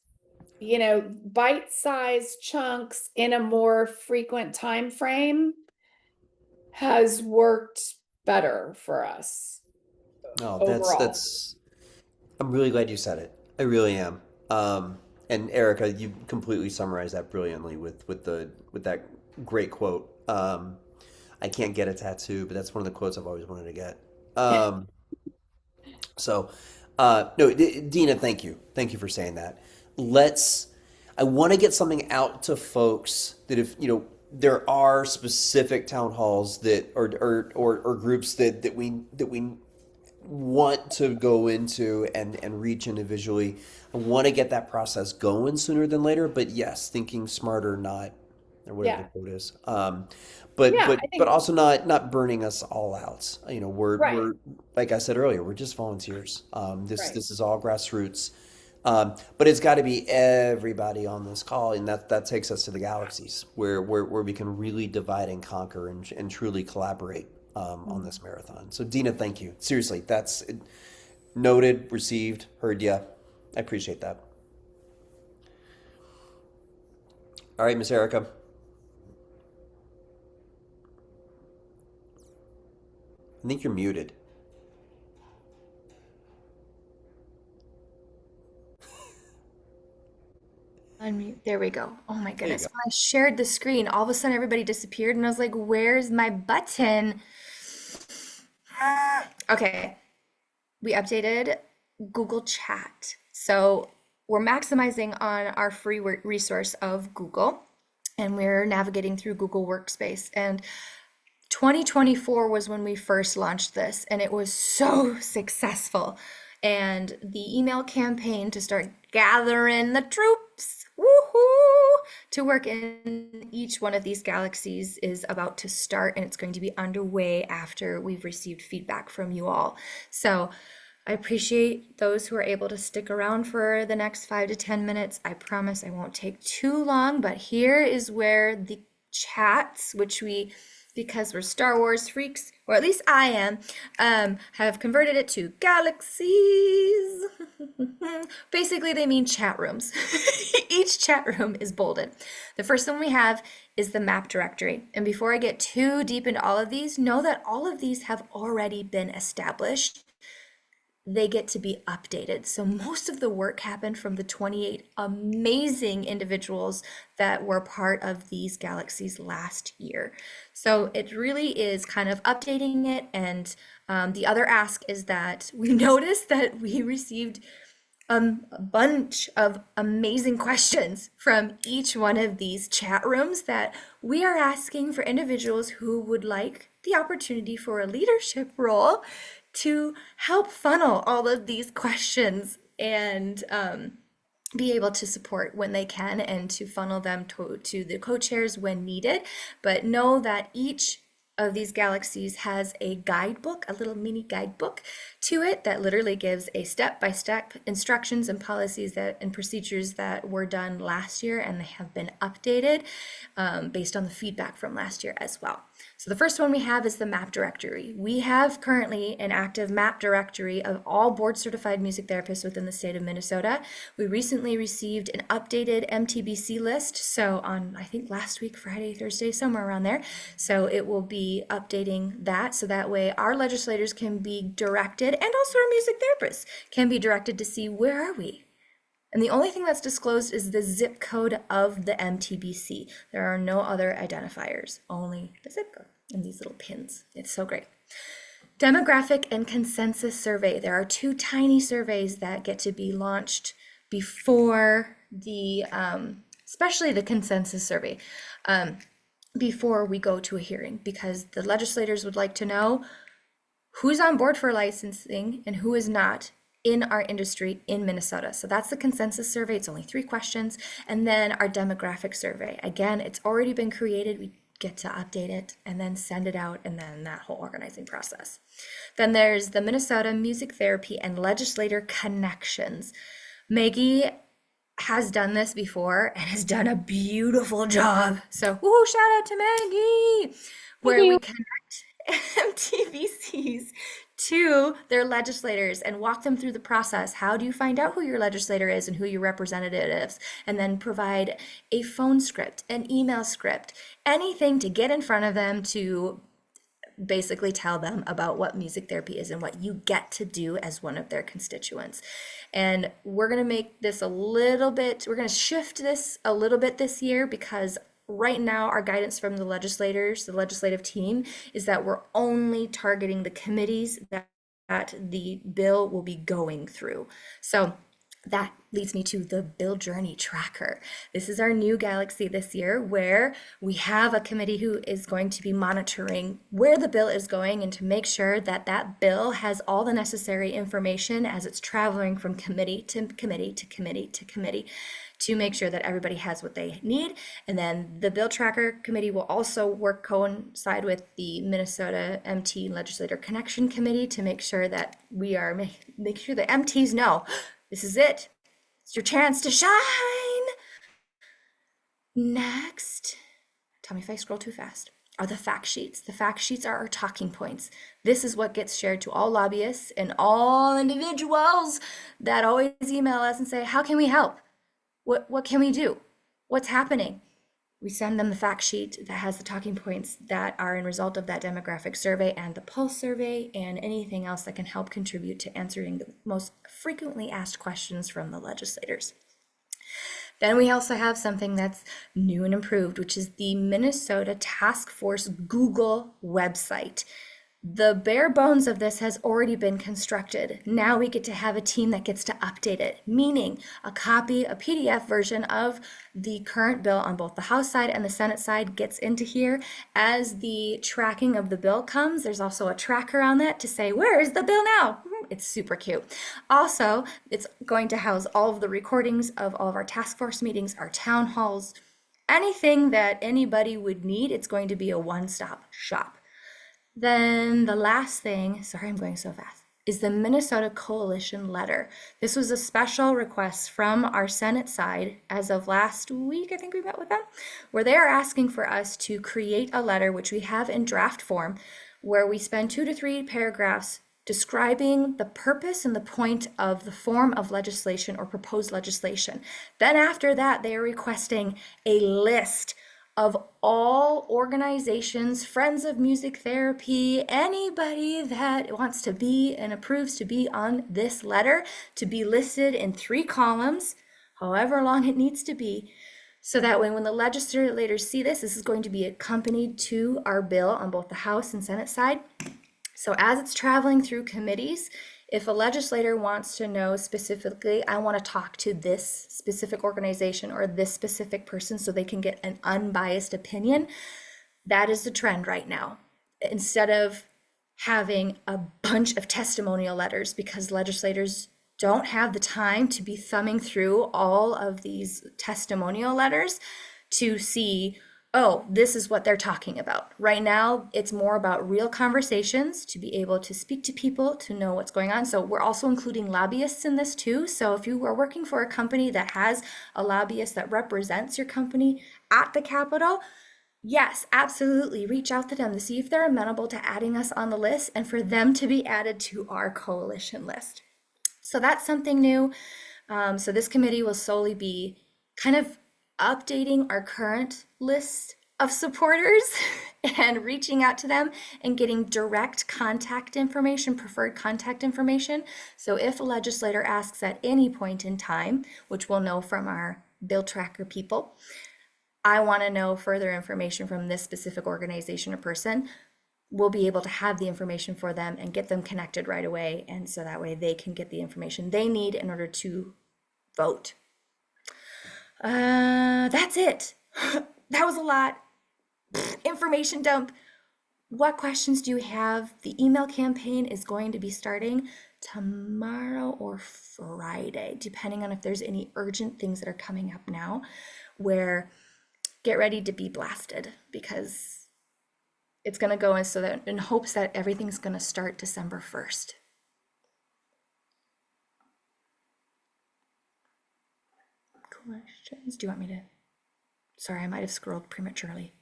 bite-sized chunks in a more frequent time frame has worked better for us No, overall. I'm really glad you said it. I really am. And Erica, you completely summarized that brilliantly with that great quote. I can't get a tattoo, but that's one of the quotes I've always wanted to get. So, no, Dena, thank you. Thank you for saying that. I want to get something out to folks that if, there are specific town halls that or groups that we want to go into and reach individually. I want to get that process going sooner than later, but yes, thinking smarter, not or whatever Yeah. the quote is. But Yeah, but I but think, also not burning us all out. right, We're like I said earlier, we're just volunteers. This right. this is all grassroots. But it's got to be everybody on this call, and that takes us to the galaxies where we can really divide and conquer and truly collaborate on this marathon. So Dena, thank you. Seriously, that's noted, received, heard ya. I appreciate that. All right, Miss Erica. I think you're muted. Unmute. There we go. Oh my There you goodness. go. When I shared the screen, all of a sudden everybody disappeared and I was like, where's my button? Okay. We updated Google Chat. So we're maximizing on our free resource of Google, and we're navigating through Google Workspace. And 2024 was when we first launched this, and it was so successful. And the email campaign to start gathering the troops, woohoo, to work in each one of these galaxies is about to start, and it's going to be underway after we've received feedback from you all. So I appreciate those who are able to stick around for the next 5 to 10 minutes. I promise I won't take too long, but here is where the chats, which we, because we're Star Wars freaks, or at least I am, have converted it to galaxies. Basically, they mean chat rooms. Each chat room is bolded. The first one we have is the map directory. And before I get too deep into all of these, know that all of these have already been established. They get to be updated. So most of the work happened from the 28 amazing individuals that were part of these galaxies last year. So it really is kind of updating it. And the other ask is that we noticed that we received a bunch of amazing questions from each one of these chat rooms that we are asking for individuals who would like the opportunity for a leadership role to help funnel all of these questions and be able to support when they can and to funnel them to the co-chairs when needed. But know that each of these galaxies has a guidebook, a little mini guidebook to it that literally gives a step-by-step instructions and policies and procedures that were done last year, and they have been updated based on the feedback from last year as well. So the first one we have is the map directory. We have currently an active map directory of all board certified music therapists within the state of Minnesota. We recently received an updated MTBC list. So on, I think last week, Friday, Thursday, somewhere around there. So it will be updating that. So that way our legislators can be directed, and also our music therapists can be directed to see where are we? And the only thing that's disclosed is the zip code of the MTBC. There are no other identifiers, only the zip code and these little pins. It's so great. Demographic and consensus survey. There are 2 tiny surveys that get to be launched before the especially the consensus survey, before we go to a hearing, because the legislators would like to know who's on board for licensing and who is not in our industry in Minnesota. So that's the consensus survey. It's only 3 questions. And then our demographic survey. Again, it's already been created. We get to update it and then send it out, and then that whole organizing process. Then there's the Minnesota Music Therapy and Legislator Connections. Maggie has done this before and has done a beautiful job. So, woo, shout out to Maggie, where we connect MTVCs to their legislators and walk them through the process. How do you find out who your legislator is and who your representative is? And then provide a phone script, an email script, anything to get in front of them to basically tell them about what music therapy is and what you get to do as one of their constituents. And we're going to make this we're going to shift this a little bit this year, because right now our guidance from the legislators, the legislative team, is that we're only targeting the committees that the bill will be going through. So that leads me to the bill journey tracker. This is our new galaxy this year, where we have a committee who is going to be monitoring where the bill is going and to make sure that that bill has all the necessary information as it's traveling from committee to committee to committee to committee, to make sure that everybody has what they need. And then the bill tracker committee will also coincide with the Minnesota MT Legislator Connection Committee to make sure that we are make sure the MTs know this is it. It's your chance to shine. Next, tell me if I scroll too fast, are the fact sheets. The fact sheets are our talking points. This is what gets shared to all lobbyists and all individuals that always email us and say, how can we help? What can we do? What's happening? We send them the fact sheet that has the talking points that are in result of that demographic survey and the pulse survey and anything else that can help contribute to answering the most frequently asked questions from the legislators. Then we also have something that's new and improved, which is the Minnesota Task Force Google website. The bare bones of this has already been constructed. Now we get to have a team that gets to update it, meaning a PDF version of the current bill on both the House side and the Senate side gets into here. As the tracking of the bill comes, there's also a tracker on that to say, where is the bill now? It's super cute. Also, it's going to house all of the recordings of all of our task force meetings, our town halls, anything that anybody would need. It's going to be a one-stop shop. Then the last thing, sorry I'm going so fast, is the Minnesota Coalition Letter. This was a special request from our Senate side as of last week, I think we met with them, where they are asking for us to create a letter, which we have in draft form, where we spend 2 to 3 paragraphs describing the purpose and the point of the form of legislation or proposed legislation. Then after that, they are requesting a list of all organizations, friends of music therapy, anybody that wants to be and approves to be on this letter, to be listed in 3 columns, however long it needs to be, so that when the legislators see this is going to be accompanied to our bill on both the House and Senate side. So as it's traveling through committees, if a legislator wants to know specifically, I want to talk to this specific organization or this specific person so they can get an unbiased opinion, that is the trend right now. Instead of having a bunch of testimonial letters, because legislators don't have the time to be thumbing through all of these testimonial letters to see, oh, this is what they're talking about. Right now, it's more about real conversations, to be able to speak to people, to know what's going on. So we're also including lobbyists in this too. So if you are working for a company that has a lobbyist that represents your company at the Capitol, yes, absolutely, reach out to them to see if they're amenable to adding us on the list and for them to be added to our coalition list. So that's something new. So this committee will solely be kind of updating our current list of supporters and reaching out to them and getting direct contact information, preferred contact information. So if a legislator asks at any point in time, which we'll know from our bill tracker people, I want to know further information from this specific organization or person, we'll be able to have the information for them and get them connected right away. And so that way they can get the information they need in order to vote. That's it. That was a lot. Information dump. What questions do you have? The email campaign is going to be starting tomorrow or Friday, depending on if there's any urgent things that are coming up now, where get ready to be blasted because it's going to go in so that in hopes that everything's going to start December 1st. Questions? Do you want me to? Sorry, I might have scrolled prematurely.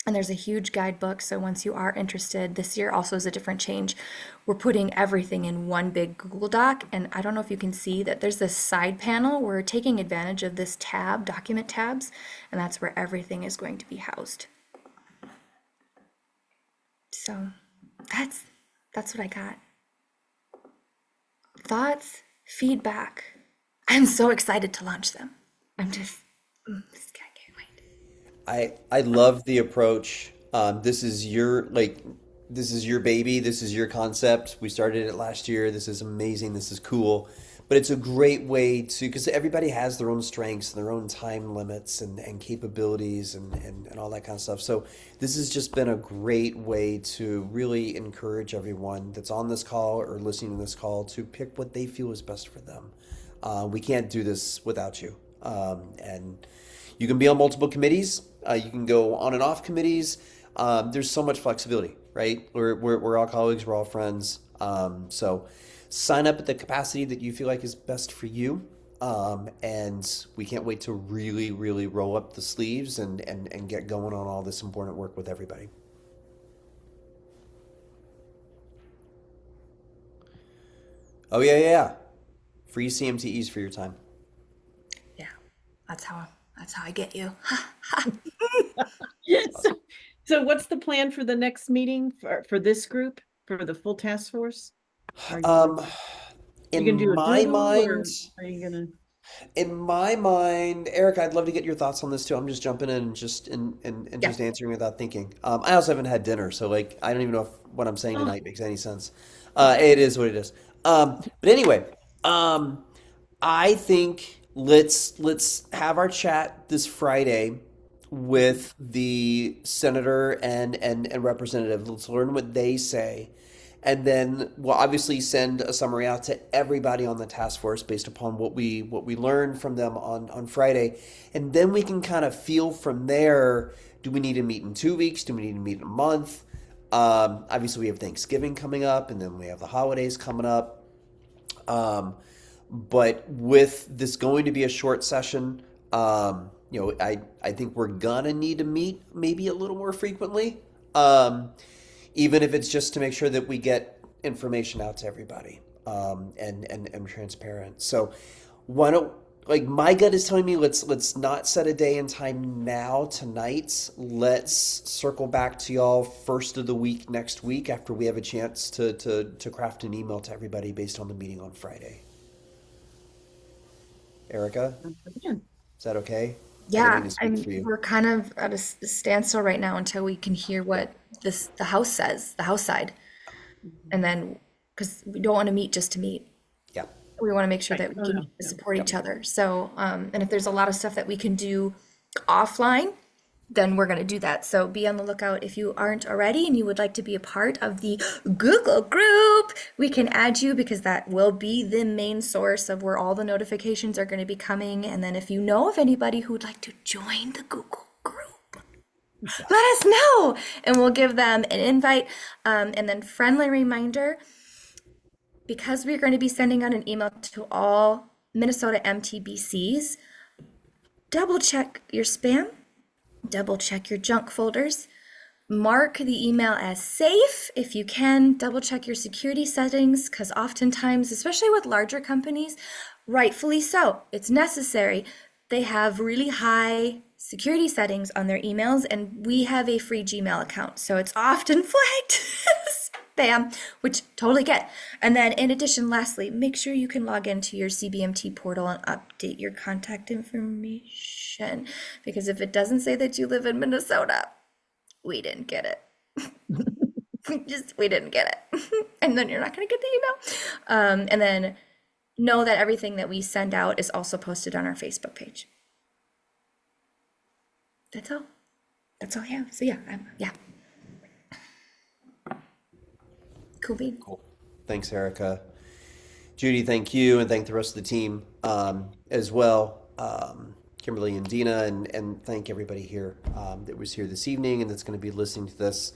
And there's a huge guidebook, so once you are interested, this year also is a different change. We're putting everything in one big Google Doc, and I don't know if you can see that there's this side panel. We're taking advantage of this tab, document tabs, and that's where everything is going to be housed. So that's what I got. Thoughts, feedback. I'm so excited to launch them. I'm just, I can't wait. I love the approach. This is your baby. This is your concept. We started it last year. This is amazing. This is cool. But it's a great way to, because everybody has their own strengths and their own time limits and capabilities and all that kind of stuff. So this has just been a great way to really encourage everyone that's on this call or listening to this call to pick what they feel is best for them. We can't do this without you. And you can be on multiple committees. You can go on and off committees. There's so much flexibility, right? We're all colleagues. We're all friends. So sign up at the capacity that you feel like is best for you. And we can't wait to really, really roll up the sleeves and get going on all this important work with everybody. Oh, yeah. Free CMTEs for your time. Yeah, that's how I get you. So what's the plan for the next meeting for this group, for the full task force? Are you In gonna do a my doodle, or mind, are you gonna? Eric, I'd love to get your thoughts on this too. I'm just jumping in and just Yeah. just answering without thinking. I also haven't had dinner, so like I don't even know if what I'm saying Oh, tonight makes any sense. It is what it is. But anyway, I think let's have our chat this Friday with the senator and representative. Let's learn what they say. And then we'll obviously send a summary out to everybody on the task force based upon what we learned from them on Friday. And then we can kind of feel from there, do we need to meet in 2 weeks? Do we need to meet in a month? Obviously we have Thanksgiving coming up, and then we have the holidays coming up. But with this going to be a short session, I think we're gonna need to meet maybe a little more frequently. Even if it's just to make sure that we get information out to everybody, and transparent. So why don't, like, my gut is telling me let's not set a day and time now tonight. Let's circle back to y'all first of the week next week after we have a chance to craft an email to everybody based on the meeting on Friday. Erica, yeah. is that okay? I Yeah, didn't mean to speak for you. we're kind of at a standstill right now until we can hear what the House says, the House side, and then because we don't want to meet just to meet. Yeah. We want to make sure Right. that we Oh, can no. Yeah. support each other. So, and if there's a lot of stuff that we can do offline, then we're going to do that. So be on the lookout if you aren't already and you would like to be a part of the Google group. We can add you because that will be the main source of where all the notifications are going to be coming. And then if you know of anybody who would like to join the Google group, let us know and we'll give them an invite. And then friendly reminder, because we're going to be sending out an email to all Minnesota MTBCs, double check your spam. Double check your junk folders. Mark the email as safe if you can. Double check your security settings because oftentimes, especially with larger companies, rightfully so, it's necessary. They have really high security settings on their emails, and we have a free Gmail account, so it's often flagged spam, which totally get. And then in addition, lastly, make sure you can log into your CBMT portal and update your contact information, because if it doesn't say that you live in Minnesota, we didn't get it. We didn't get it. And then you're not going to get the email. And then know that everything that we send out is also posted on our Facebook page. That's all. That's all I have. So yeah, yeah. Cool bean. Cool. Thanks, Erica. Judy, thank you, and thank the rest of the team as well. Kimberly and Dena, and thank everybody here that was here this evening and that's going to be listening to this.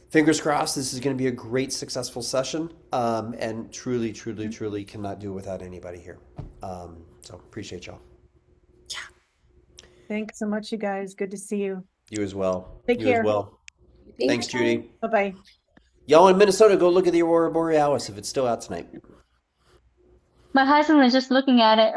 Fingers crossed, this is going to be a great, successful session, and truly, truly, truly cannot do it without anybody here. So appreciate y'all. Thanks so much, you guys. Good to see you. You as well. Take You care. as well. Thanks, Judy. Bye-bye. Y'all in Minnesota, go look at the Aurora Borealis if it's still out tonight. My husband was just looking at it